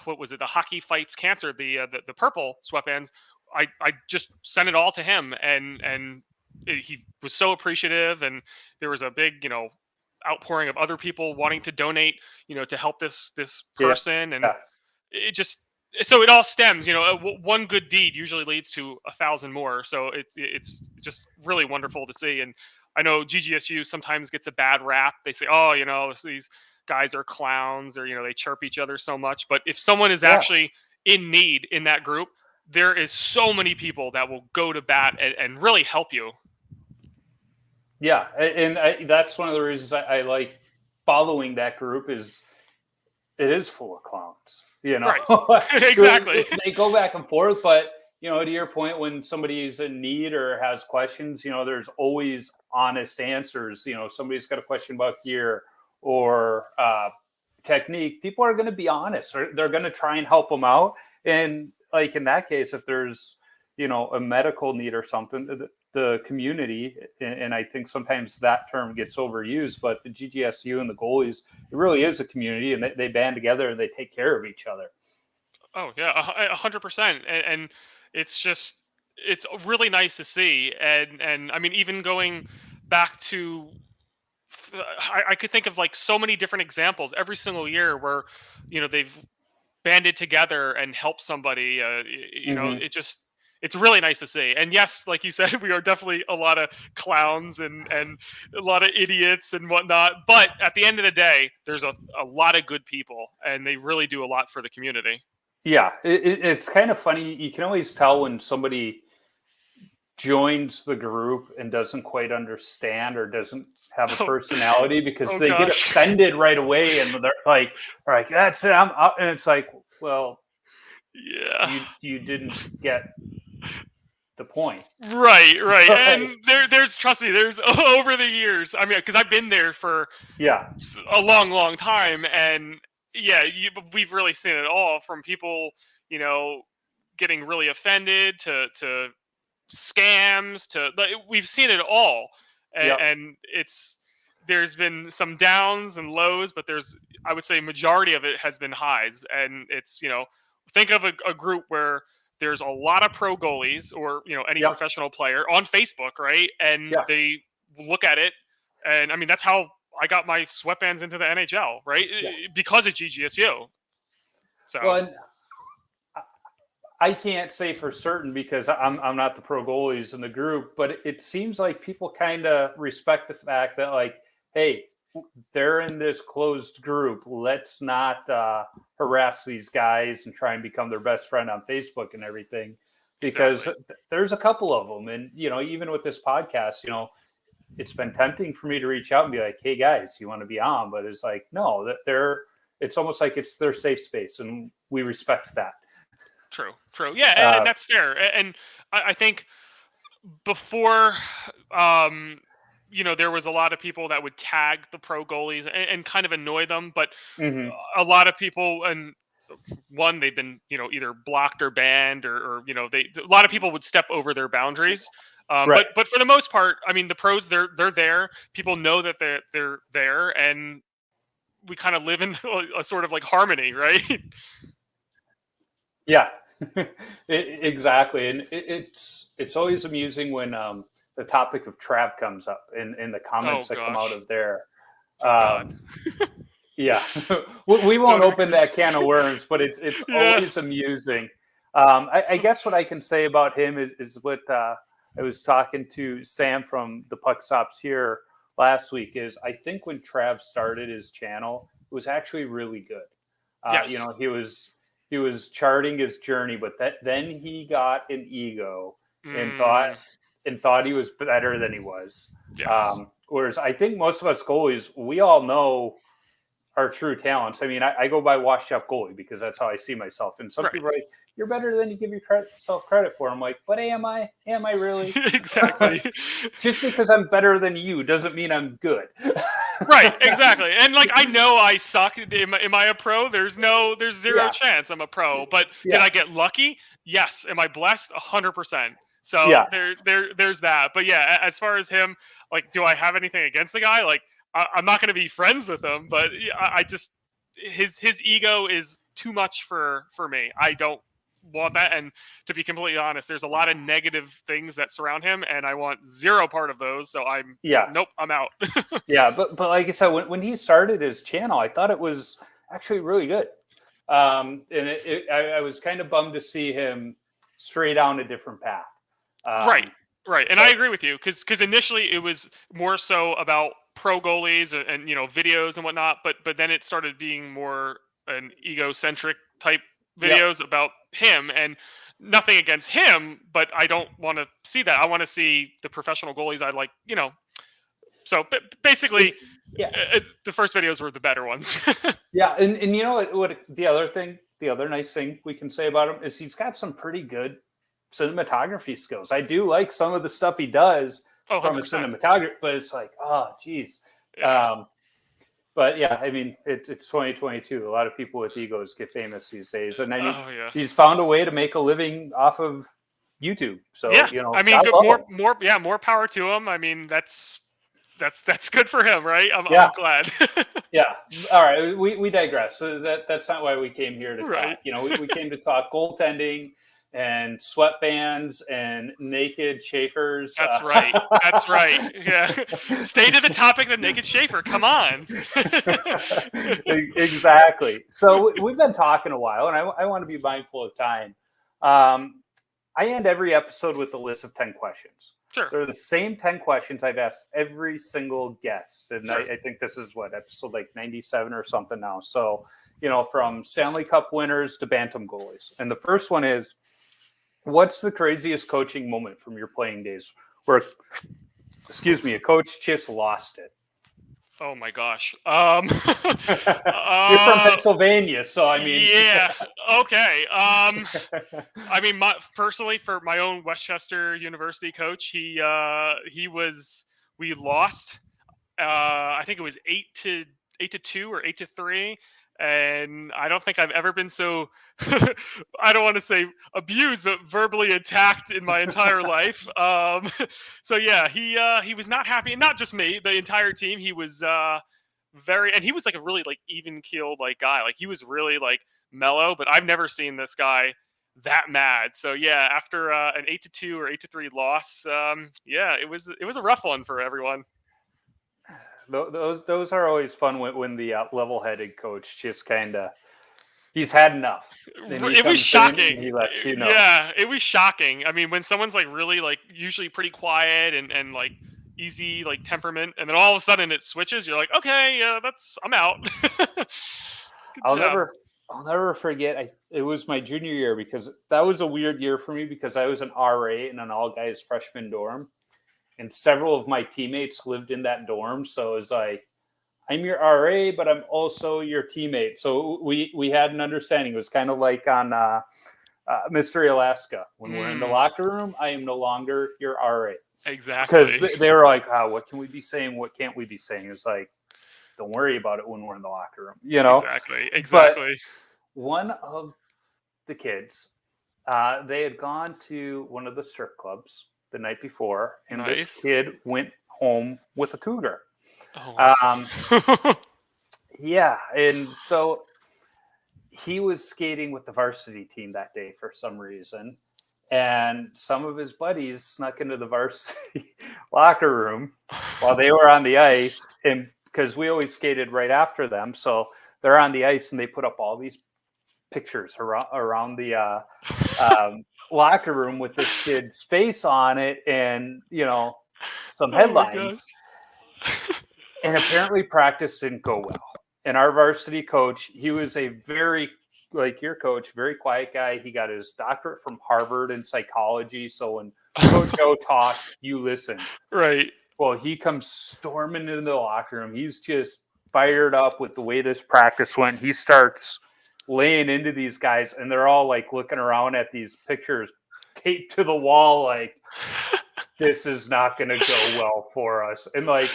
what was it, the Hockey Fights Cancer, the purple sweatbands, I just sent it all to him, and he was so appreciative, and there was a big outpouring of other people wanting to donate, to help this Yeah. person. And Yeah. it just, so it all stems, one good deed usually leads to 1,000 more. So it's just really wonderful to see. And I know GGSU sometimes gets a bad rap. They say, oh, these guys are clowns, or they chirp each other so much. But if someone is Yeah. actually in need in that group, there is so many people that will go to bat and really help you. Yeah, and that's one of the reasons I like following that group. Is it is full of clowns, Right. Exactly. they go back and forth, but to your point, when somebody is in need or has questions, there's always honest answers. Somebody's got a question about gear or technique, people are going to be honest. They're going to try and help them out. And like in that case, if there's a medical need or something, the community, and I think sometimes that term gets overused, but the GGSU and the goalies, it really is a community, and they band together and they take care of each other. Oh yeah, 100%. And it's just, it's really nice to see. And I mean, even going back to, I could think of like so many different examples every single year where, they've banded together and helped somebody. Hmm. It's really nice to see. And yes, like you said, we are definitely a lot of clowns and a lot of idiots and whatnot. But at the end of the day, there's a lot of good people, and they really do a lot for the community. Yeah, it's kind of funny. You can always tell when somebody joins the group and doesn't quite understand or doesn't have a Oh, personality because oh they get gosh. offended right away and they're like, that's it, I'm out. And it's like, well, Yeah. you didn't get the point. Right, right. Like, And there's trust me, there's over the years. I mean, because I've been there for yeah, a long, long time, and yeah, we've really seen it all from people, you know, getting really offended to scams to, like, we've seen it all. yep, And there's been some downs and lows, but I would say majority of it has been highs. And it's, think of a group where there's a lot of pro goalies, or any yep, professional player on Facebook, right? And yeah, they look at it, and I mean, that's how I got my sweatbands into the NHL, right? yeah. Because of GGSU. Well, So and I can't say for certain because I'm not the pro goalies in the group, but it seems like people kind of respect the fact that, like, hey, they're in this closed group. Let's not harass these guys and try and become their best friend on Facebook and everything, because exactly. there's a couple of them, and even with this podcast, it's been tempting for me to reach out and be like, hey guys, you want to be on? But it's like, no, that it's almost like it's their safe space, and we respect that. True, true. Yeah, and Uh, that's fair. And I think before, um, there was a lot of people that would tag the pro goalies and kind of annoy them, but mhm. a lot of people, and one, they've been, either blocked or banned, or a lot of people would step over their boundaries. Right. But for the most part, I mean, the pros, they're there. People know that they're there, and we kind of live in a sort of like harmony, right? Yeah, exactly. And it's always amusing when the topic of Trav comes up in the Oh comments that come out gosh. of there. Oh god. Um, yeah, we won't Don't even open that can of worms, but it's Yeah. always amusing. I guess what I can say about him is what I was talking to Sam from the Puck Stops here last week. Is I think when Trav started his channel, it was actually really good. Yes. He was charting his journey, but then he got an ego and thought Mm, he was better than he was. yes. Whereas I think most of us goalies, we all know our true talents. I mean, I go by washed up goalie because that's how I see myself. And some Right. people are like, "You're better than you give yourself credit for." I'm like, "But am I? Am I really?" Exactly. Just because I'm better than you doesn't mean I'm good. Right, exactly. And like, I know I suck. Am I a pro? There's zero Yeah, chance I'm a pro. But did yeah, I get lucky? Yes. Am I blessed? 100%. So yeah. there's that. But yeah, as far as him, like, do I have anything against the guy? Like, I'm not going to be friends with him, but yeah, I just, his ego is too much for me. I don't want that. And to be completely honest, there's a lot of negative things that surround him, and I want zero part of those. So Yeah, nope, I'm out. yeah, but like I said, when he started his channel, I thought it was actually really good. And I was kind of bummed to see him stray down a different path. Right, Um, right, and I but agree with you because initially it was more so about pro goalies and videos and whatnot, but then it started being more an egocentric type yep, videos about him. And nothing against him, but I don't want to see that. I want to see the professional goalies. I like, So and, basically, yeah, the first videos were the better ones. yeah, and you know what the other nice thing we can say about him is he's got some pretty good cinematography skills. I do like some of the stuff he does Oh, from a 100%. cinematography, but it's like, oh, geez. Yeah. Um, But yeah, I mean, it's 2022. A lot of people with egos get famous these days, and I mean, Oh he's yes. found a way to make a living off of YouTube. So Yeah. I mean, God good, love him. more power to him. I mean, that's good for him, right? I'm Yeah, glad. yeah. All right, we digress. So that's not why we came here to talk. Right. We came to talk goaltending and sweatbands and naked chafers. That's right. That's right. Yeah. Stay to the topic of naked Schaefer. Come on. Exactly. So we've been talking a while, and I want to be mindful of time. I end every episode with a list of 10 questions. Sure. They're the same 10 questions I've asked every single guest. And Sure. I think this is what, episode like 97 or something now. So, from Stanley Cup winners to Bantam goalies. And the first one is, what's the craziest coaching moment from your playing days where, a coach just lost it? Oh my gosh. You're from Pennsylvania, so I mean. Yeah. Okay. I mean, personally, for my own Westchester University coach, we lost. I think it was 8-2 or 8-3. And I don't think I've ever been so, I don't want to say abused, but verbally attacked in my entire life. So yeah, he was not happy, and not just me, the entire team. He was and he was like a really like even keeled like guy. Like he was really like mellow, but I've never seen this guy that mad. So yeah, after an 8-2 or 8-3 loss, yeah, it was a rough one for everyone. Those are always fun when the level-headed coach just he's had enough. It was shocking. He lets you know. Yeah, it was shocking. I mean, when someone's like really like usually pretty quiet and like easy like temperament, and then all of a sudden it switches, you're like, okay, I'm out. I'll never forget. It was my junior year, because that was a weird year for me because I was an RA in an all-guys freshman dorm. And several of my teammates lived in that dorm. So it was like, I'm your RA, but I'm also your teammate. So we had an understanding. It was kind of like on Mystery Alaska. When we're in the locker room, I am no longer your RA. Exactly. Because they were like, what can we be saying? What can't we be saying? It's like, don't worry about it when we're in the locker room. Exactly. But one of the kids, they had gone to one of the strip clubs the night before, and Nice. This kid went home with a cougar. Oh. Yeah, and so he was skating with the varsity team that day for some reason, and some of his buddies snuck into the varsity locker room while they were on the ice, and because we always skated right after them, so they're on the ice and they put up all these pictures around the locker room with this kid's face on it, and some headlines. And apparently practice didn't go well. And our varsity coach, he was a very, like your coach, very quiet guy. He got his doctorate from Harvard in psychology. So when Coach O talked, you listen. Right. Well, he comes storming into the locker room. He's just fired up with the way this practice went. He starts laying into these guys, and they're all like looking around at these pictures taped to the wall like, this is not going to go well for us. And like,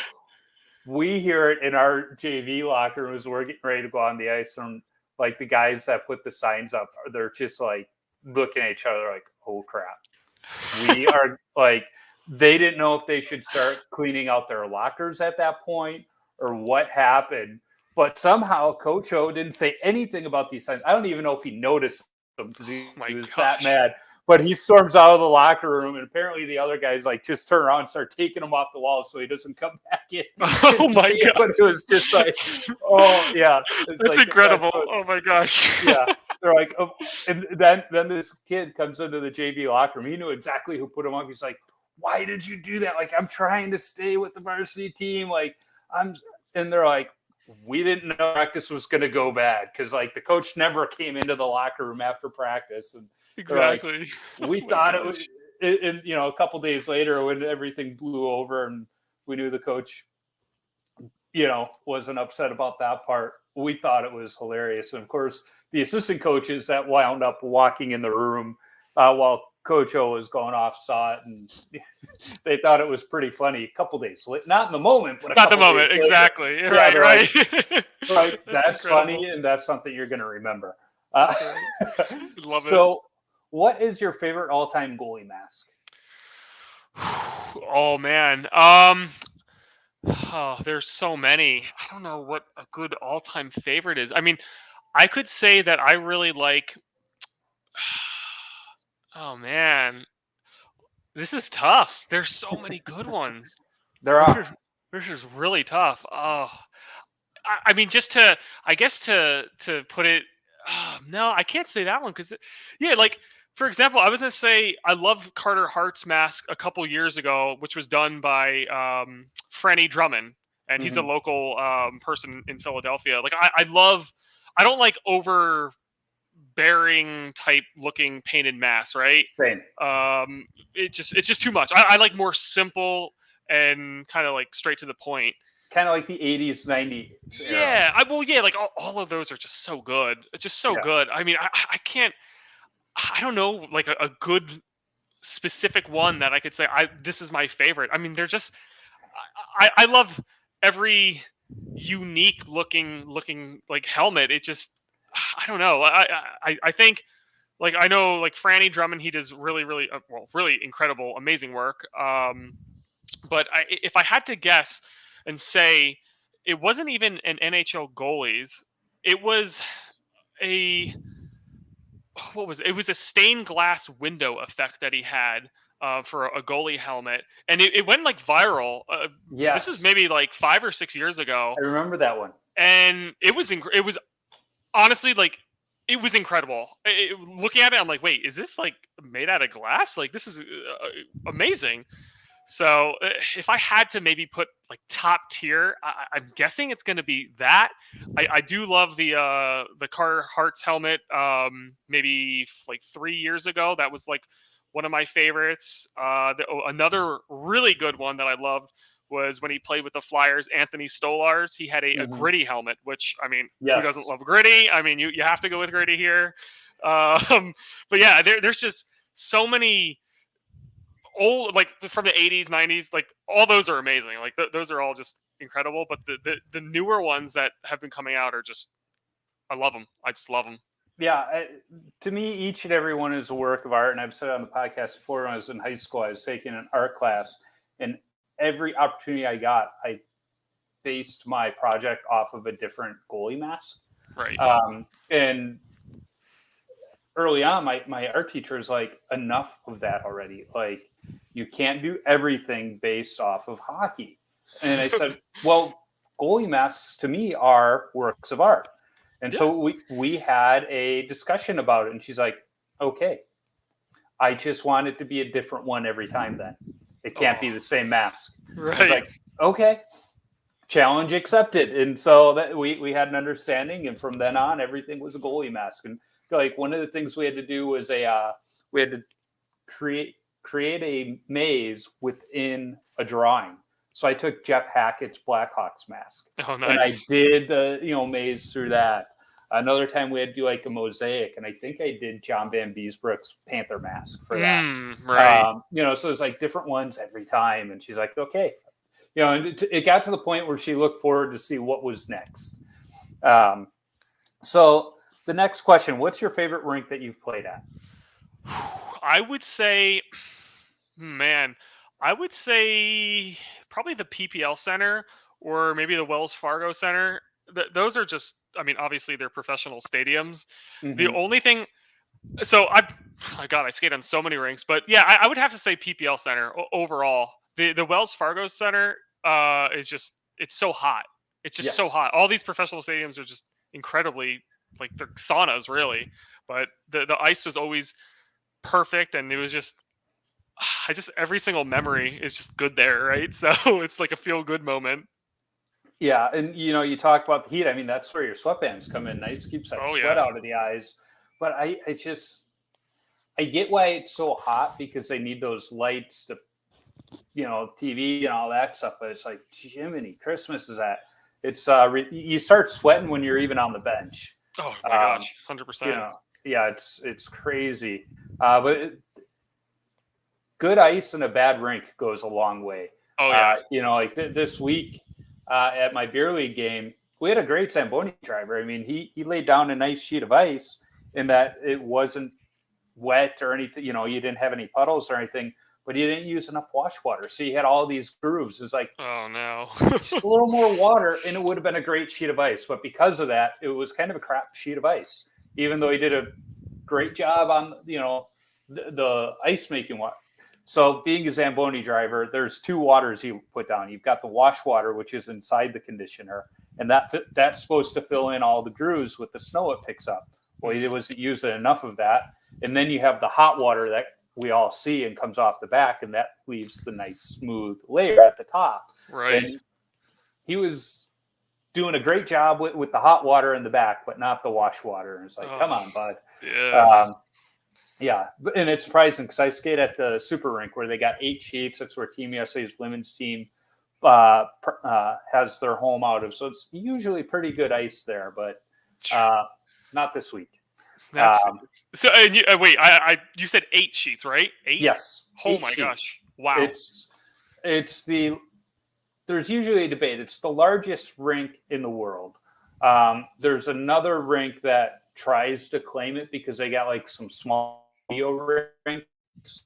we hear it in our JV locker room as we're getting ready to go on the ice, and like the guys that put the signs up, they're just like looking at each other like, oh crap. We are like, they didn't know if they should start cleaning out their lockers at that point or what happened. But somehow Coach O didn't say anything about these signs. I don't even know if he noticed them because he was that mad. But he storms out of the locker room, and apparently the other guys like just turn around and start taking him off the wall so he doesn't come back in. Oh my god! But it was just like, oh yeah, that's like, incredible. Oh my gosh! Yeah, they're like, oh. And then this kid comes into the JV locker room. He knew exactly who put him up. He's like, why did you do that? Like, I'm trying to stay with the varsity team. Like, and they're like, we didn't know practice was going to go bad because like the coach never came into the locker room after practice. And exactly. Like, we thought it was, and a couple days later when everything blew over and we knew the coach, wasn't upset about that part. We thought it was hilarious. And of course, the assistant coaches that wound up walking in the room while Coach O was going off saw it, and they thought it was pretty funny. A couple days later, not in the moment, but not the moment, exactly. Yeah, right. Right. That's funny, and that's something you're going to remember. Love it. So, what is your favorite all-time goalie mask? Oh man, there's so many. I don't know what a good all-time favorite is. I mean, I could say that I really like. Oh man, this is tough. There's so many good ones. There This are. is this is really tough. Oh, I mean, just to I guess to put it, no, I can't say that one because yeah, like for example, I was gonna say I love Carter Hart's mask a couple years ago, which was done by Franny Drummond, and he's a Mhm. local person in Philadelphia. Like I love. I don't like overbearing type looking painted masks, right? Same. Um, it's just too much. I like more simple and kind of like straight to the point. Kind of like the 80s, 90s era. Yeah, yeah, like all of those are just so good. It's just so Yeah. good. I mean, I can't. I don't know like a good specific one that I could say. This is my favorite. I mean, they're just. I love every unique looking like helmet. It just. I don't know. I think like I know like Franny Drummond. He does really really incredible amazing work. But if I had to guess and say it wasn't even an NHL goalies, it was a what was it? It was a stained glass window effect that he had for a goalie helmet, and it went like viral. This is Yes. maybe like 5 or 6 years ago, I remember that one. and it was honestly like it was incredible. Looking at it, I'm like, wait, is this like made out of glass? Like this is amazing. So if I had to maybe put like top tier, I'm guessing it's going to be that. I do love the Carter Hart's helmet. Maybe like 3 years ago, that was like one of my favorites. Another really good one that I loved was when he played with the Flyers, Anthony Stolarz. He had a Mhm. gritty helmet, which I mean, who doesn't Yes. love gritty? I mean, you have to go with gritty here. Um, but yeah, there's just so many old like from the 80s 90s like all those are amazing like those are all just incredible but the newer ones that have been coming out are just I love them. I just love them. Yeah. To me, each and every one is a work of art. And I've said on the podcast before, when I was in high school, I was taking an art class, and every opportunity I got, I based my project off of a different goalie mask. Right. And early on, my art teacher was like, enough of that already. Like, you can't do everything based off of hockey. And I said, well, goalie masks to me are works of art. And Yeah. so we had a discussion about it. And she's like, okay, I just want it to be a different one every time then. It can't be the same mask. I was Right. like, okay, challenge accepted. And so that we had an understanding, and from then on everything was a goalie mask. And like one of the things we had to do was we had to create a maze within a drawing. So I took Jeff Hackett's Blackhawks mask, Oh, and I nice. did the maze through that. Another time we had to do like a mosaic, and I think I did John Van Beesbrook's Panther mask for that. Right. So it's like different ones every time. And she's like, okay, and it got to the point where she looked forward to see what was next. So the next question: what's your favorite rink that you've played at? I would say, man, I would say probably the PPL Center or maybe the Wells Fargo Center. Those are just, I mean, obviously they're professional stadiums. The Mm-hmm. only thing, so I God, I skate on so many rinks, but yeah, I would have to say PPL Center overall. The Wells Fargo Center is just it's so hot. It's just so Yes. hot. All these professional stadiums are just incredibly like they're saunas really, but the ice was always perfect and it was just I just every single memory is just good there, right? So it's like a feel good moment. Yeah, and you talk about the heat. I mean, that's where your sweatbands come in nice, keeps that Oh sweat yeah. out of the eyes. But I get why it's so hot, because they need those lights to, TV and all that stuff. But it's like, Jiminy Christmas is that. It's you start sweating when you're even on the bench. Oh my Um, gosh, you 100%. know, yeah, it's crazy. But good ice and a bad rink goes a long way. Oh yeah. Like this week at my beer league game, we had a great Zamboni driver. I mean, he laid down a nice sheet of ice in that it wasn't wet or anything. You didn't have any puddles or anything, but he didn't use enough wash water. So he had all these grooves. It's like, Oh no. just a little more water and it would have been a great sheet of ice. But because of that, it was kind of a crap sheet of ice, even though he did a great job on, the ice making water. So being a Zamboni driver, there's two waters you put down. You've got the wash water, which is inside the conditioner, and that's supposed to fill in all the grooves with the snow it picks up. Well, it wasn't using enough of that. And then you have the hot water that we all see and comes off the back, and that leaves the nice smooth layer at the top. Right. And he was doing a great job with the hot water in the back, but not the wash water. And it's like, come on, bud. Yeah. Yeah, and it's surprising because I skate at the Super Rink where they got 8 sheets. That's where Team USA's women's team has their home out of. So it's usually pretty good ice there, but not this week. So wait, you said 8 sheets, right? 8? Yes. Oh my gosh! Wow. There's usually a debate. It's the largest rink in the world. There's another rink that tries to claim it because they got like some small rinks.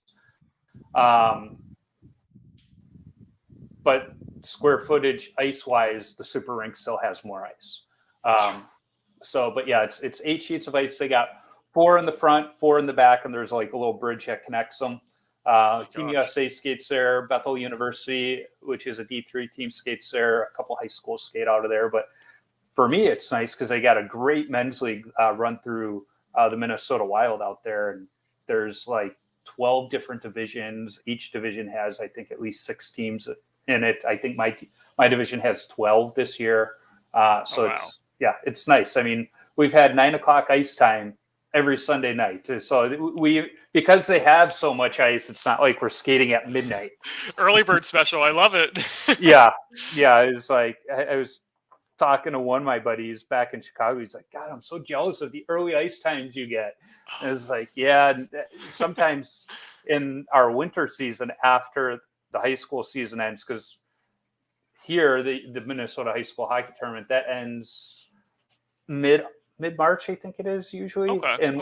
But square footage ice wise, the Super Rink still has more ice. But yeah, it's 8 sheets of ice. They got 4 in the front, 4 in the back, and there's like a little bridge that connects them. Team USA skates there. Bethel University, which is a D3 team, skates there. A couple high schools skate out of there. But for me, it's nice because they got a great men's league run through the Minnesota Wild out there. And there's like 12 different divisions. Each division has, I think, at least 6 teams in it. I think my division has 12 this year. It's nice. I mean, we've had 9:00 ice time every Sunday night. So because they have so much ice, it's not like we're skating at midnight. Early bird special. I love it. Yeah. It's like I was talking to one of my buddies back in Chicago. He's like, God, I'm so jealous of the early ice times you get. And it's like, yeah, sometimes in our winter season after the high school season ends, because here the Minnesota high school hockey tournament that ends mid-March, I think it is usually. Okay.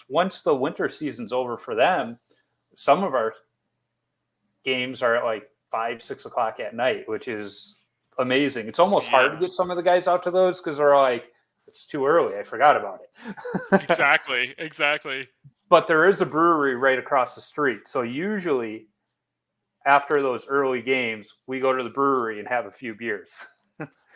Once the winter season's over for them, some of our games are at like 5-6 o'clock at night, which is amazing. It's almost hard to get some of the guys out to those because they're like, it's too early. I forgot about it. Exactly. But there is a brewery right across the street. So usually after those early games, we go to the brewery and have a few beers.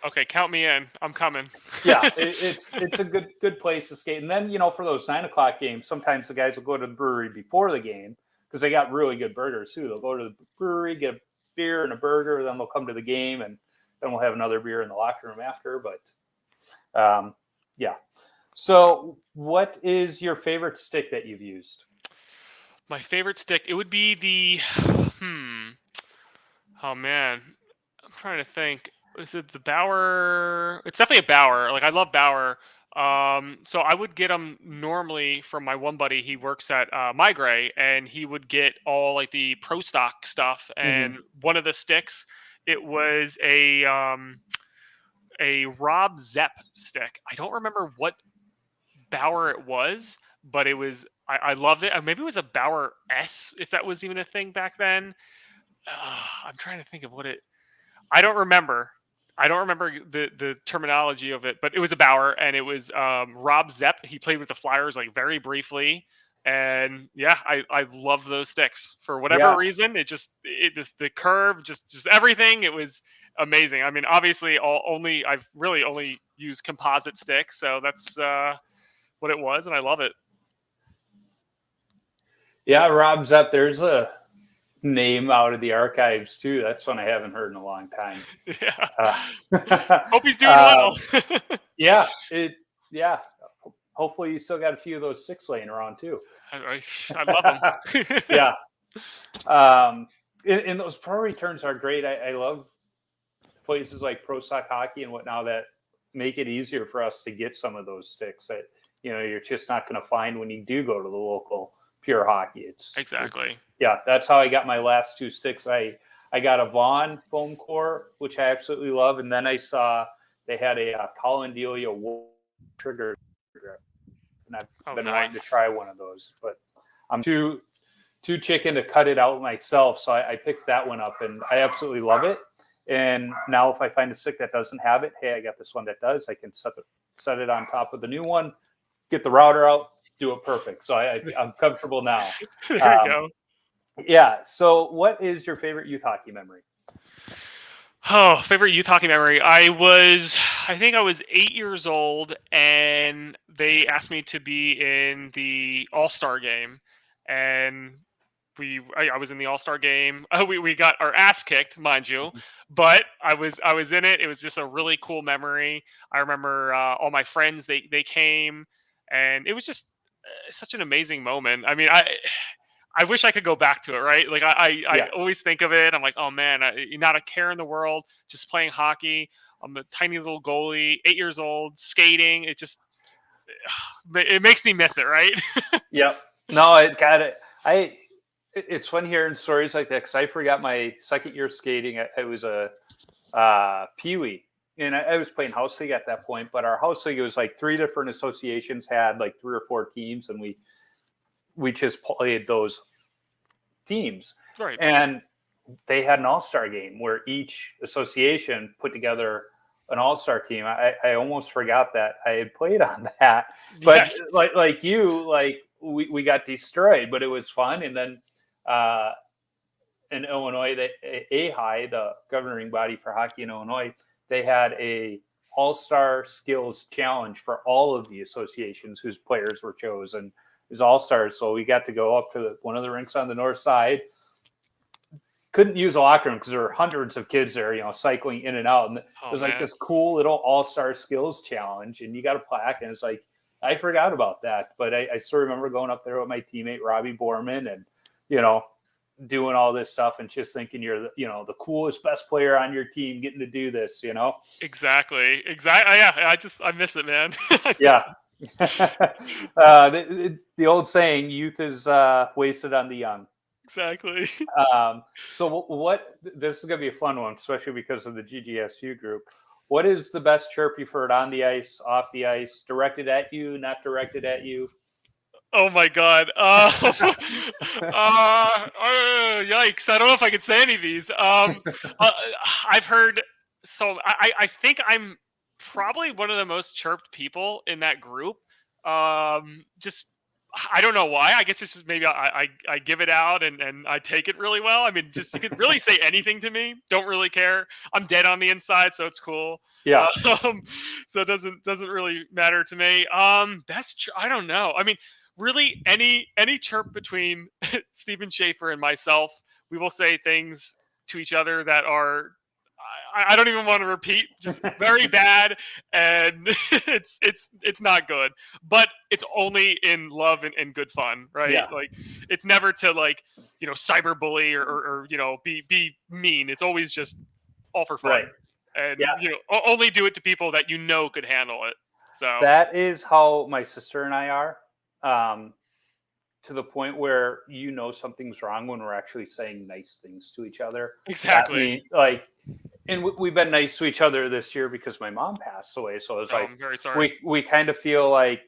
Okay, count me in. I'm coming. Yeah, it's a good place to skate. And then, for those 9:00 games, sometimes the guys will go to the brewery before the game because they got really good burgers too. They'll go to the brewery, get a beer and a burger, then they'll come to the game, and then we'll have another beer in the locker room after. But yeah. So what is your favorite stick that you've used? My favorite stick, it would be the oh man, I'm trying to think. Is it the Bauer? It's definitely a Bauer. Like, I love Bauer. So I would get them normally from my one buddy. He works at Migray, and he would get all like the pro stock stuff. And one of the sticks, it was a Rob Zepp stick. I don't remember what Bauer it was, but it was I loved it. Maybe it was a Bauer S, if that was even a thing back then. I'm trying to think of what it. I don't remember the terminology of it, but it was a Bauer, and it was Rob Zepp. He played with the Flyers like very briefly, and yeah, I love those sticks for whatever reason. The curve, just everything. It was amazing. I mean, obviously, I've really only used composite sticks, so that's what it was, and I love it. Yeah, Rob Zepp. There's a name out of the archives too. That's one I haven't heard in a long time. Hope he's doing well. Yeah. Hopefully you still got a few of those sticks laying around too. I love them. Yeah. And those pro returns are great. I love places like Pro Stock Hockey and whatnot that make it easier for us to get some of those sticks that you're just not going to find when you do go to the local Pure Hockey. That's how I got my last 2 sticks. I got a Vaughn foam core, which I absolutely love, and then I saw they had a Colin Delia trigger grip, and I've been wanting to try one of those, but I'm too chicken to cut it out myself, so I picked that one up, and I absolutely love it. And now if I find a stick that doesn't have it, hey, I got this one that does. I can set it on top of the new one, get the router out, do it perfect. So I'm comfortable now. There you Um, go. yeah. So what is your favorite youth hockey memory? Oh, favorite youth hockey memory. I think I was 8 years old, and they asked me to be in the All-Star game, and I was in the All-Star game. We got our ass kicked, mind you, but I was in it. It was just a really cool memory. I remember all my friends they came, and it was just such an amazing moment. I mean, I wish I could go back to it, right? Like I Yeah. always think of it. I'm like, oh man, not a care in the world, just playing hockey. I'm a tiny little goalie, 8 years old, skating. It just it makes me miss it, right? Yep. No, it got it. It's fun hearing stories like that because I forgot my second year skating. I was a peewee, and I was playing house league at that point. But our house league was like three different associations had like 3 or 4 teams, and we just played those teams. Right. And they had an all-star game where each association put together an all-star team. I almost forgot that I had played on that, but Yes. like you, like we got destroyed, but it was fun. And then in Illinois, the AHI, the governing body for hockey in Illinois, they had a all-star skills challenge for all of the associations whose players were chosen as all-stars. So we got to go up to one of the rinks on the north side. Couldn't use a locker room because there were hundreds of kids there, cycling in and out. And it was like this cool little all-star skills challenge, and you got a plaque. And it's like, I forgot about that, but I still remember going up there with my teammate Robbie Borman, and doing all this stuff, and just thinking you're the coolest, best player on your team, getting to do this. Exactly. Yeah. I miss it, man. Yeah. The old saying, youth is wasted on the young. Exactly. So what this is going to be a fun one, especially because of the GGSU group. What is the best chirp you've heard on the ice, off the ice, directed at you, not directed at you? Oh my god. Yikes. I don't know if I could say any of these. I've heard I think I'm probably one of the most chirped people in that group. Just I don't know why. I guess it's just maybe I give it out and I take it really well. I mean, just you could really say anything to me. Don't really care. I'm dead on the inside, so it's cool. Yeah. So it doesn't really matter to me. I don't know. I mean, really any chirp between Steven Schaefer and myself, we will say things to each other that are I don't even want to repeat, just very bad, and it's not good, but it's only in love and good fun, right? Yeah. Like it's never to cyberbully or be mean. It's always just all for fun, Right. and Yeah. only do it to people that could handle it. So that is how my sister and I are. To the point where something's wrong when we're actually saying nice things to each other. exactly. And we've been nice to each other this year because my mom passed away. So it's I'm very sorry. we kind of feel like,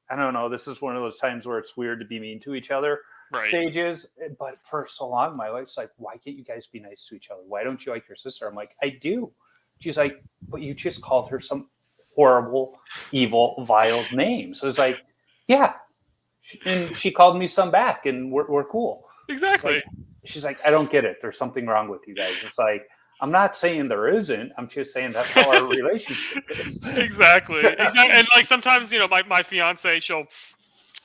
I don't know, this is one of those times where it's weird to be mean to each other. Right. Stages. But for so long, my wife's like, why can't you guys be nice to each other? Why don't you like your sister? I'm like, I do. She's like, but you just called her some horrible, evil, vile names. So it's like, yeah. And she called me some back, and we're cool. Exactly. She's like, I don't get it. There's something wrong with you guys. It's like, I'm not saying there isn't. I'm just saying that's how our relationship is. Exactly. And like sometimes, my fiance, she'll,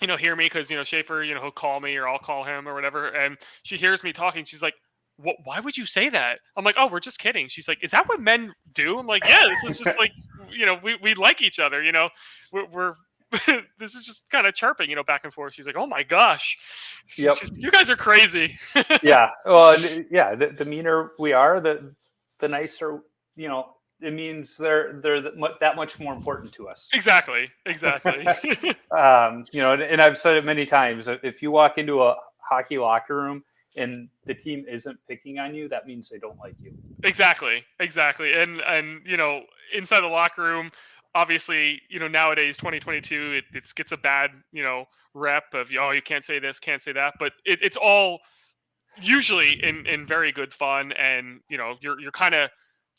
hear me because, Schaefer, he'll call me or I'll call him or whatever. And she hears me talking. She's like, why would you say that? I'm like, oh, we're just kidding. She's like, is that what men do? I'm like, yeah, this is just like, we like each other, we're this is just kind of chirping, back and forth. She's like, "Oh my gosh, Yep. You guys are crazy." Yeah. Well, yeah. The meaner we are, the nicer. It means they're that much more important to us. Exactly. And I've said it many times. If you walk into a hockey locker room and the team isn't picking on you, that means they don't like you. Exactly. And inside the locker room, obviously, nowadays 2022, it gets a bad, rep of, you can't say this, can't say that, but it's all usually in very good fun, and you're kind of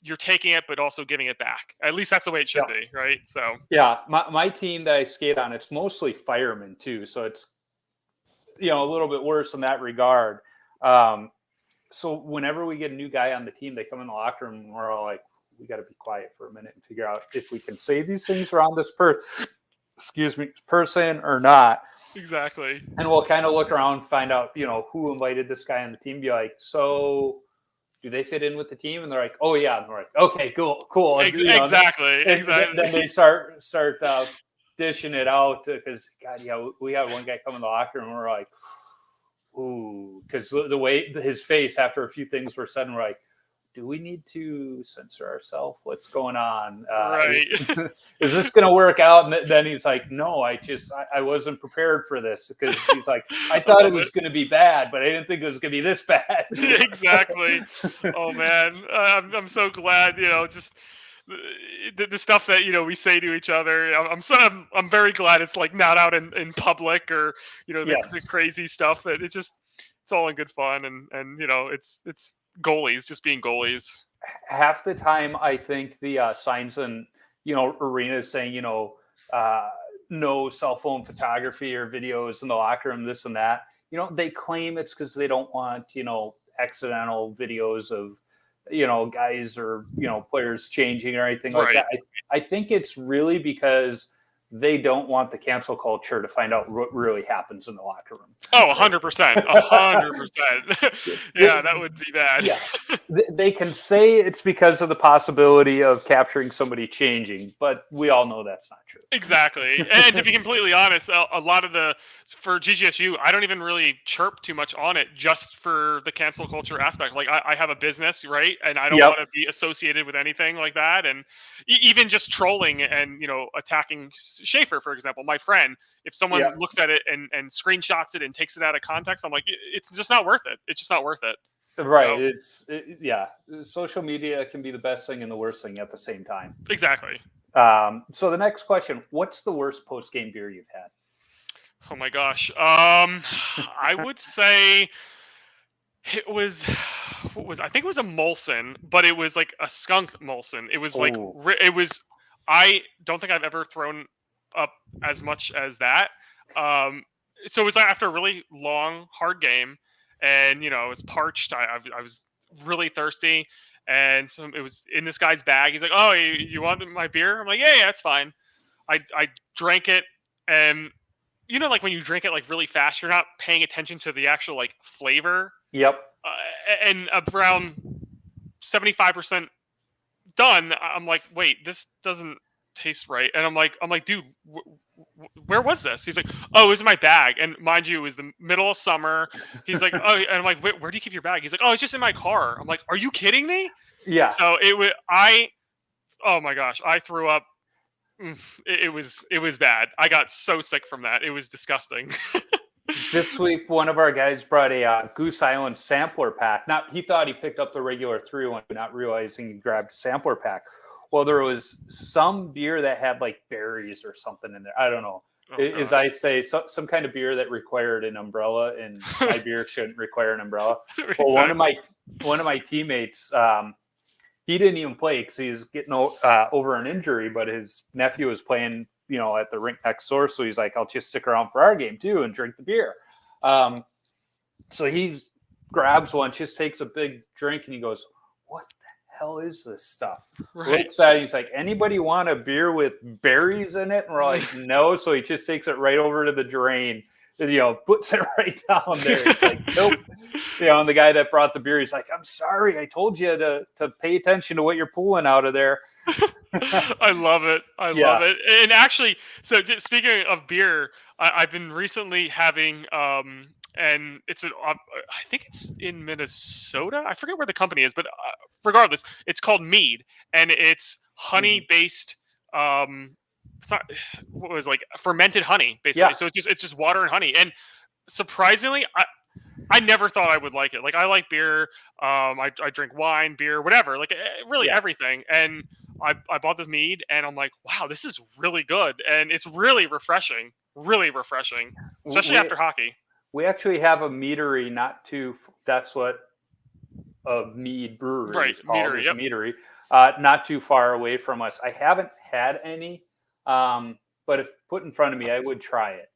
you're taking it, but also giving it back. At least that's the way it should be, right? So yeah, my team that I skate on, it's mostly firemen too, so it's a little bit worse in that regard. So whenever we get a new guy on the team, they come in the locker room and we're all like, we got to be quiet for a minute and figure out if we can say these things around this person or not. Exactly. And we'll kind of look around, find out, who invited this guy on the team. Be like, so do they fit in with the team? And they're like, oh yeah. And we're like, okay, cool. Exactly. Then they start dishing it out because God, yeah, we had one guy come in the locker room and we're like, ooh, because the way his face after a few things were said, and we're like, do we need to censor ourselves? What's going on? Right. Is this going to work out? And then he's like, no, I wasn't prepared for this, because he's like, I thought it was going to be bad, but I didn't think it was going to be this bad. Exactly. Oh man, I'm so glad, just the stuff that we say to each other. I'm very glad it's like not out in public, or the crazy stuff. That it's all in good fun, and it's goalies just being goalies. Half the time, I think the signs in arenas saying no cell phone photography or videos in the locker room, this and that. They claim it's because they don't want accidental videos of guys or players changing or anything like that. I think it's really because they don't want the cancel culture to find out what really happens in the locker room. Oh, 100%. 100%. Yeah, that would be bad. Yeah. They can say it's because of the possibility of capturing somebody changing, but we all know that's not true. Exactly. And to be completely honest, a lot of for GGSU, I don't even really chirp too much on it, just for the cancel culture aspect. Like I have a business, right? And I don't want to be associated with anything like that. And even just trolling and, attacking Schaefer, for example, my friend, if someone looks at it and screenshots it and takes it out of context, I'm like, it's just not worth it. It's just not worth it. Right. So, social media can be the best thing and the worst thing at the same time. Exactly. So the next question, what's the worst post-game beer you've had? Oh my gosh. I would say it was, I think it was a Molson, but it was like a skunk Molson. It was like, I don't think I've ever thrown up as much as that. So it was after a really long, hard game, and I was parched. I was really thirsty, and so it was in this guy's bag. He's like, "Oh, you want my beer?" I'm like, "Yeah, it's fine." I drank it, and like when you drink it like really fast, you're not paying attention to the actual like flavor. Yep. And around 75% done, I'm like, wait, this doesn't taste right. And I'm like, dude, where was this? He's like, oh, it was in my bag. And mind you, it was the middle of summer. He's like, oh, and I'm like, where do you keep your bag? He's like, oh, it's just in my car. I'm like, are you kidding me? Yeah. So oh my gosh, I threw up. It was bad. I got so sick from that. It was disgusting. This week, one of our guys brought a Goose Island sampler pack. He thought he picked up the regular 3-1, not realizing he grabbed a sampler pack. Well, there was some beer that had like berries or something in there. I don't know. As I say, some kind of beer that required an umbrella, and my beer shouldn't require an umbrella. Well, one of my teammates, he didn't even play because he was getting over an injury, but his nephew was playing, at the rink next door. So he's like, I'll just stick around for our game too and drink the beer. So he grabs one, just takes a big drink, and he goes, what the hell is this stuff? Right. Looks at it, he's like, anybody want a beer with berries in it? And we're like, no. So he just takes it right over to the drain, puts it right down there. It's like, nope. And the guy that brought the beer, he's like, I'm sorry, I told you to pay attention to what you're pulling out of there. I love it. I love it. And actually, so speaking of beer, I've been recently having, and I think it's in Minnesota. I forget where the company is, but regardless, it's called Mead, and it's honey-based. It's not, what was like fermented honey, basically. Yeah. So it's just water and honey. And surprisingly, I never thought I would like it. Like I like beer. I drink wine, beer, whatever. Like really everything. And I bought the Mead, and I'm like, wow, this is really good, and it's really refreshing, especially after hockey. We actually have a meadery, that's what a mead brewery is called. Meadery, Meadery. not too far away from us. I haven't had any, but if put in front of me, I would try it.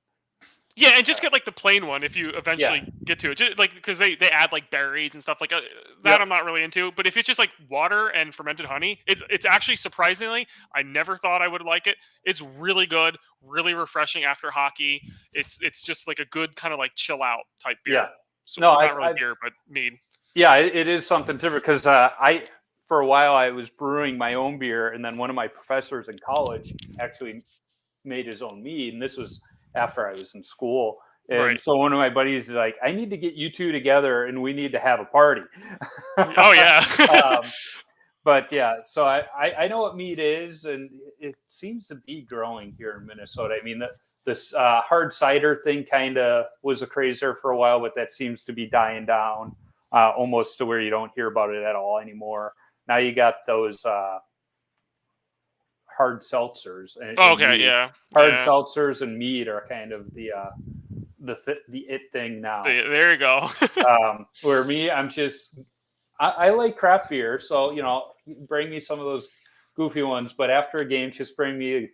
Yeah, and just get like the plain one if you eventually Yeah. get to it. Just, like because they add like berries and stuff like that. Yep. I'm not really into. But if it's just like water and fermented honey, it's actually surprisingly, I never thought I would like it. It's really good, really refreshing after hockey. It's just like a good kind of like chill out type beer. Yeah. So No, not really beer, but mead. Yeah, it is something different because for a while, I was brewing my own beer, and then one of my professors in college actually made his own mead, and this was after I was in school. And Right. so one of my buddies is like, I need to get you two together, and we need to have a party. Oh yeah. But yeah, so I know what mead is, and it seems to be growing here in Minnesota. I mean, this hard cider thing kind of was a crazer for a while, but that seems to be dying down almost to where you don't hear about it at all anymore. Now you got those hard seltzers. Hard seltzers and mead are kind of the it thing now. There you go. Where me, I like craft beer, so bring me some of those goofy ones. But after a game, just bring me a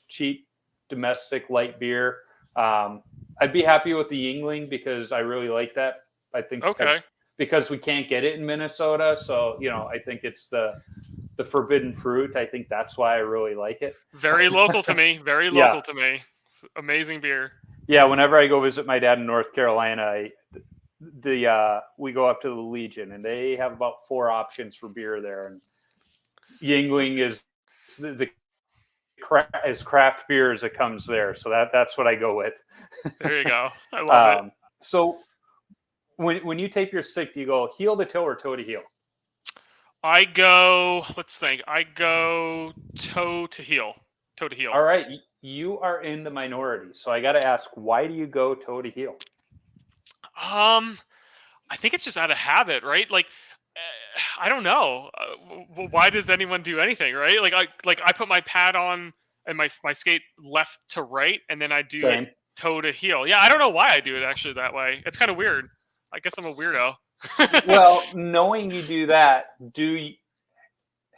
cheap domestic light beer. I'd be happy with the Yingling because I really like that. I think because we can't get it in Minnesota, so I think it's the forbidden fruit. I think that's why I really like it. Very local to me. Very local to me. It's amazing beer. Yeah, whenever I go visit my dad in North Carolina, we go up to the Legion, and they have about 4 options for beer there, and Yingling is as craft beer as it comes there. So that's what I go with. There you go. I love it. So when you tape your stick, do you go heel to toe or toe to heel? I go toe to heel. Toe to heel. All right. You are in the minority. So I got to ask, why do you go toe to heel? I think it's just out of habit, right? Like, I don't know. Why does anyone do anything, right? Like I put my pad on and my skate left to right, and then I do it toe to heel. Yeah, I don't know why I do it actually that way. It's kind of weird. I guess I'm a weirdo. Well, knowing you do that,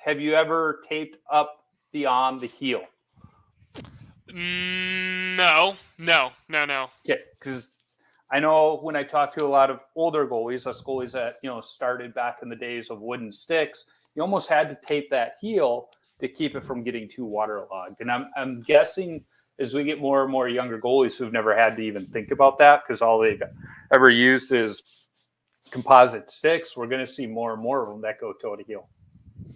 have you ever taped up beyond the heel? No. Okay, because I know when I talk to a lot of older goalies, us goalies that started back in the days of wooden sticks, you almost had to tape that heel to keep it from getting too waterlogged. And I'm guessing as we get more and more younger goalies who've never had to even think about that because all they've ever used is composite sticks, we're going to see more and more of them that go toe to heel.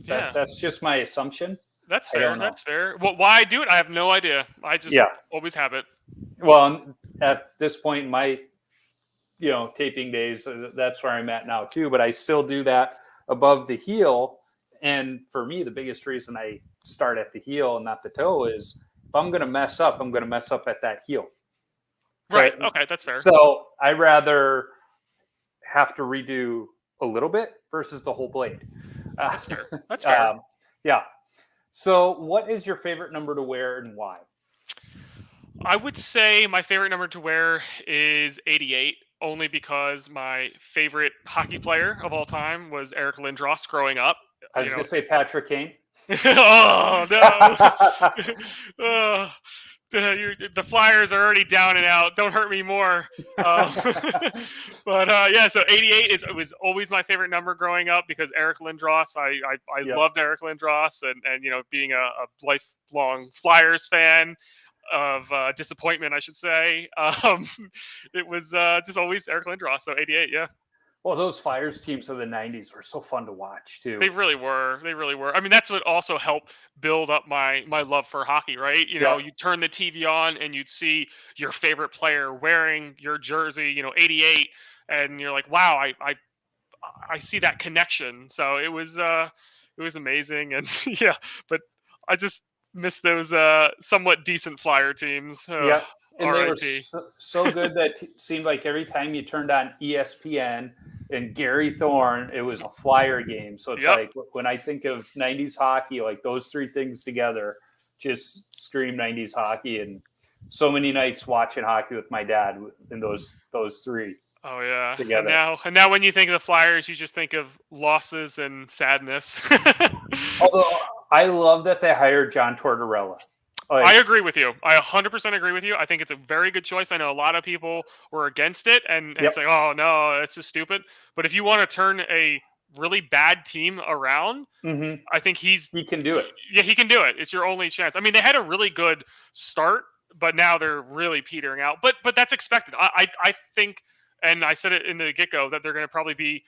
That's just my assumption. That's fair. That's fair. Well, why I do it, I have no idea. I just always have it. Well, at this point in my taping days, that's where I'm at now too. But I still do that above the heel. And for me, the biggest reason I start at the heel and not the toe is if I'm going to mess up, I'm going to mess up at that heel. Right. Okay, that's fair. So I rather have to redo a little bit versus the whole blade. That's fair. That's fair. Yeah. So what is your favorite number to wear and why? I would say my favorite number to wear is 88, only because my favorite hockey player of all time was Eric Lindros growing up. I was going to say Patrick Kane. Oh, no. The Flyers are already down and out. Don't hurt me more. But so 88 was always my favorite number growing up because Eric Lindros. I loved Eric Lindros, and being a lifelong Flyers fan of disappointment, I should say. It was just always Eric Lindros. So 88, yeah. Well, those Flyers teams of the 90s were so fun to watch, too. They really were. I mean, that's what also helped build up my love for hockey, right? You turn the TV on and you'd see your favorite player wearing your jersey, 88, and you're like, wow, I see that connection. So it was amazing. And yeah, but I just miss those somewhat decent Flyer teams. Yeah. And R.I.P. they were so good that it seemed like every time you turned on ESPN and Gary Thorne, it was a Flyer game. So it's like when I think of 90s hockey, like those 3 things together just scream 90s hockey. And so many nights watching hockey with my dad in those 3. Oh yeah. together. And now when you think of the Flyers, you just think of losses and sadness. Although I love that they hired John Tortorella. I Like, agree with you. I 100% agree with you. I think it's a very good choice. I know a lot of people were against it and yep, say, "Oh no, it's just stupid." But if you want to turn a really bad team around, hmm I think he can do it. yeah, he can do it. It's your only chance. I mean, they had a really good start, but now they're really petering out. But that's expected. I think, and I said it in the get go that they're going to probably be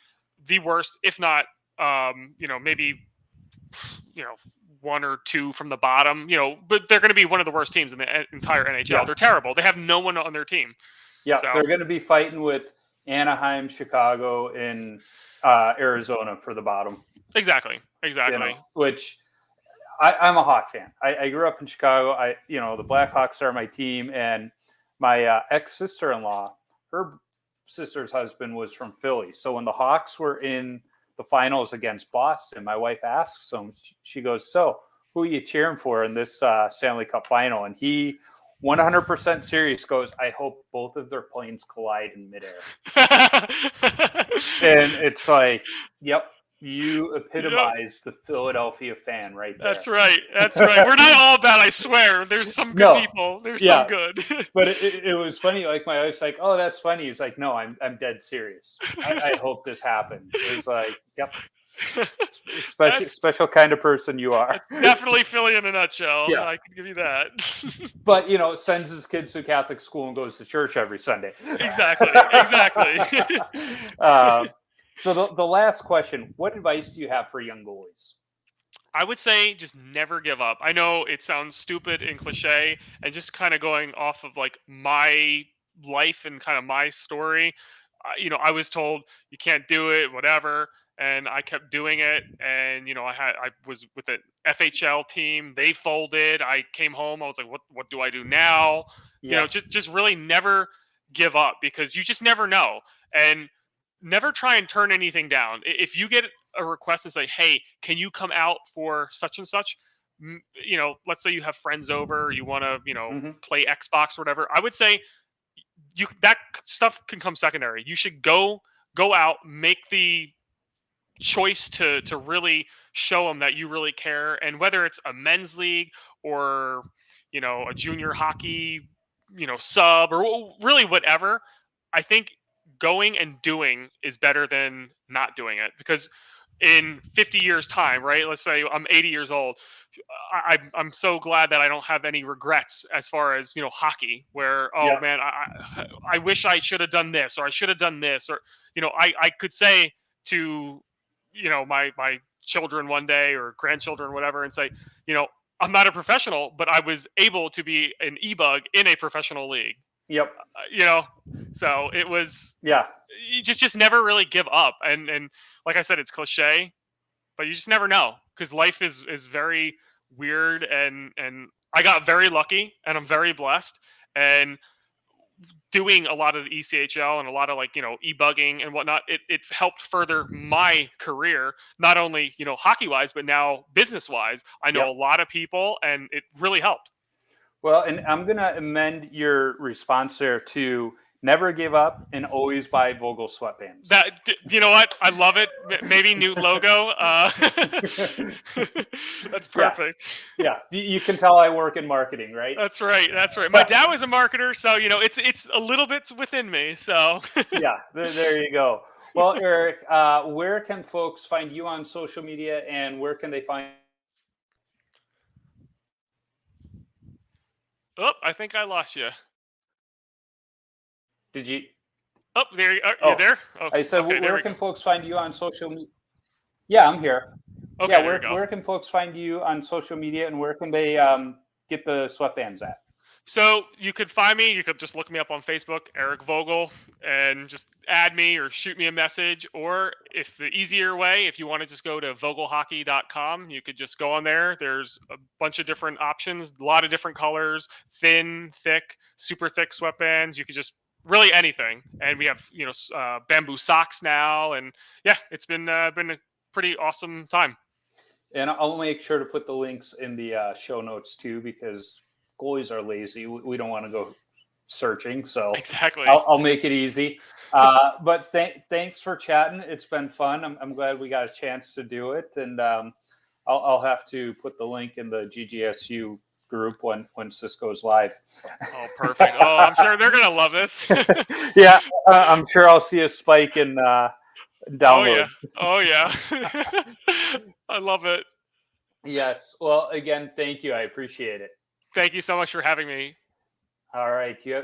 the worst, if not, maybe one or two from the bottom. But they're going to be one of the worst teams in the entire NHL. Yeah, They're terrible. They have no one on their team. yeah, So they're going to be fighting with Anaheim, Chicago, and Arizona for the bottom. exactly. Which I'm a Hawk fan. I grew up in Chicago. The Blackhawks are my team, and my ex sister-in-law, her sister's husband was from Philly. So when the Hawks were in the finals against Boston, my wife asks him, she goes, "So who are you cheering for in this Stanley Cup final?" And he 100% serious goes, "I hope both of their planes collide in midair." And it's like, yep, you Yep. epitomize the Philadelphia fan right there. That's right. That's right. We're not all bad, I swear. There's some good No, people. There's some yeah, good. but it was funny. Like my wife's like, "Oh, that's funny." He's like, "No, I'm dead serious. I hope this happens." It's like, yep, special that's special kind of person you are. that's definitely Philly in a nutshell. Yeah, I can give you that. but sends his kids to Catholic school and goes to church every Sunday. Exactly. Exactly. uh, so the last question: what advice do you have for young goalies? I would say just never give up. I know it sounds stupid and cliche, and just kind of going off of like my life and kind of my story. I was told you can't do it, whatever, and I kept doing it. And I was with an FHL team. They folded. I came home. I was like, what do I do now? Yeah, Just really never give up because you just never know. And never try and turn anything down. If you get a request and say, "Hey, can you come out for such and such?" Let's say you have friends over, you want to, hmm play Xbox or whatever. I would say that stuff can come secondary. You should go out, make the choice to really show them that you really care, and whether it's a men's league or a junior hockey sub or really whatever. I think going and doing is better than not doing it because in 50 years time, right, let's say I'm 80 years old, I'm so glad that I don't have any regrets as far as hockey where, oh yeah, man, I wish I should have done this or I should have done this, or I could say to my children one day or grandchildren, whatever, and say, I'm not a professional, but I was able to be an e-bug in a professional league. yep, uh, you know so it was, yeah. you just never really give up. And like I said, it's cliche, but you just never know because life is very weird. And I got very lucky and I'm very blessed. And doing a lot of the ECHL and a lot of like e-bugging and whatnot, it helped further my career, not only hockey wise, but now business wise. I know Yep. a lot of people, and it really helped. Well, and I'm going to amend your response there to never give up and always buy Vogel sweatbands. You know what? I love it. Maybe new logo. That's Yeah, perfect. yeah. You can tell I work in marketing, right? That's right. That's right. My dad was a marketer, so it's a little bit within me. So Yeah, there you go. Well, Eric, where can folks find you on social media, and where can they find? oh, I think I lost you. Did you? Oh, there you are. You Oh, there? Oh, I said, okay. There where we go. can folks find you on social media? Yeah, I'm here. Yeah, Okay, there we go. where can folks find you on social media, and where can they get the sweatbands at? So you could find me. You could just look me up on Facebook, Eric Vogel, and just add me or shoot me a message. Or if the easier way, if you want to just go to vogelhockey.com, you could just go on there. There's a bunch of different options, a lot of different colors, thin, thick, super thick sweatbands. You could just really anything. And we have bamboo socks now, and yeah, it's been a pretty awesome time. And I'll make sure to put the links in the show notes too, because goalies are lazy. We don't want to go searching, so Exactly. I'll make it easy. But thanks for chatting. It's been fun. I'm glad we got a chance to do it, and I'll have to put the link in the GGSU group when Cisco's live. Oh, perfect. Oh, I'm sure they're gonna love this. Yeah, I'm sure I'll see a spike in downloads. Oh yeah. I love it. Yes. Well, again, thank you. I appreciate it. Thank you so much for having me. All right. You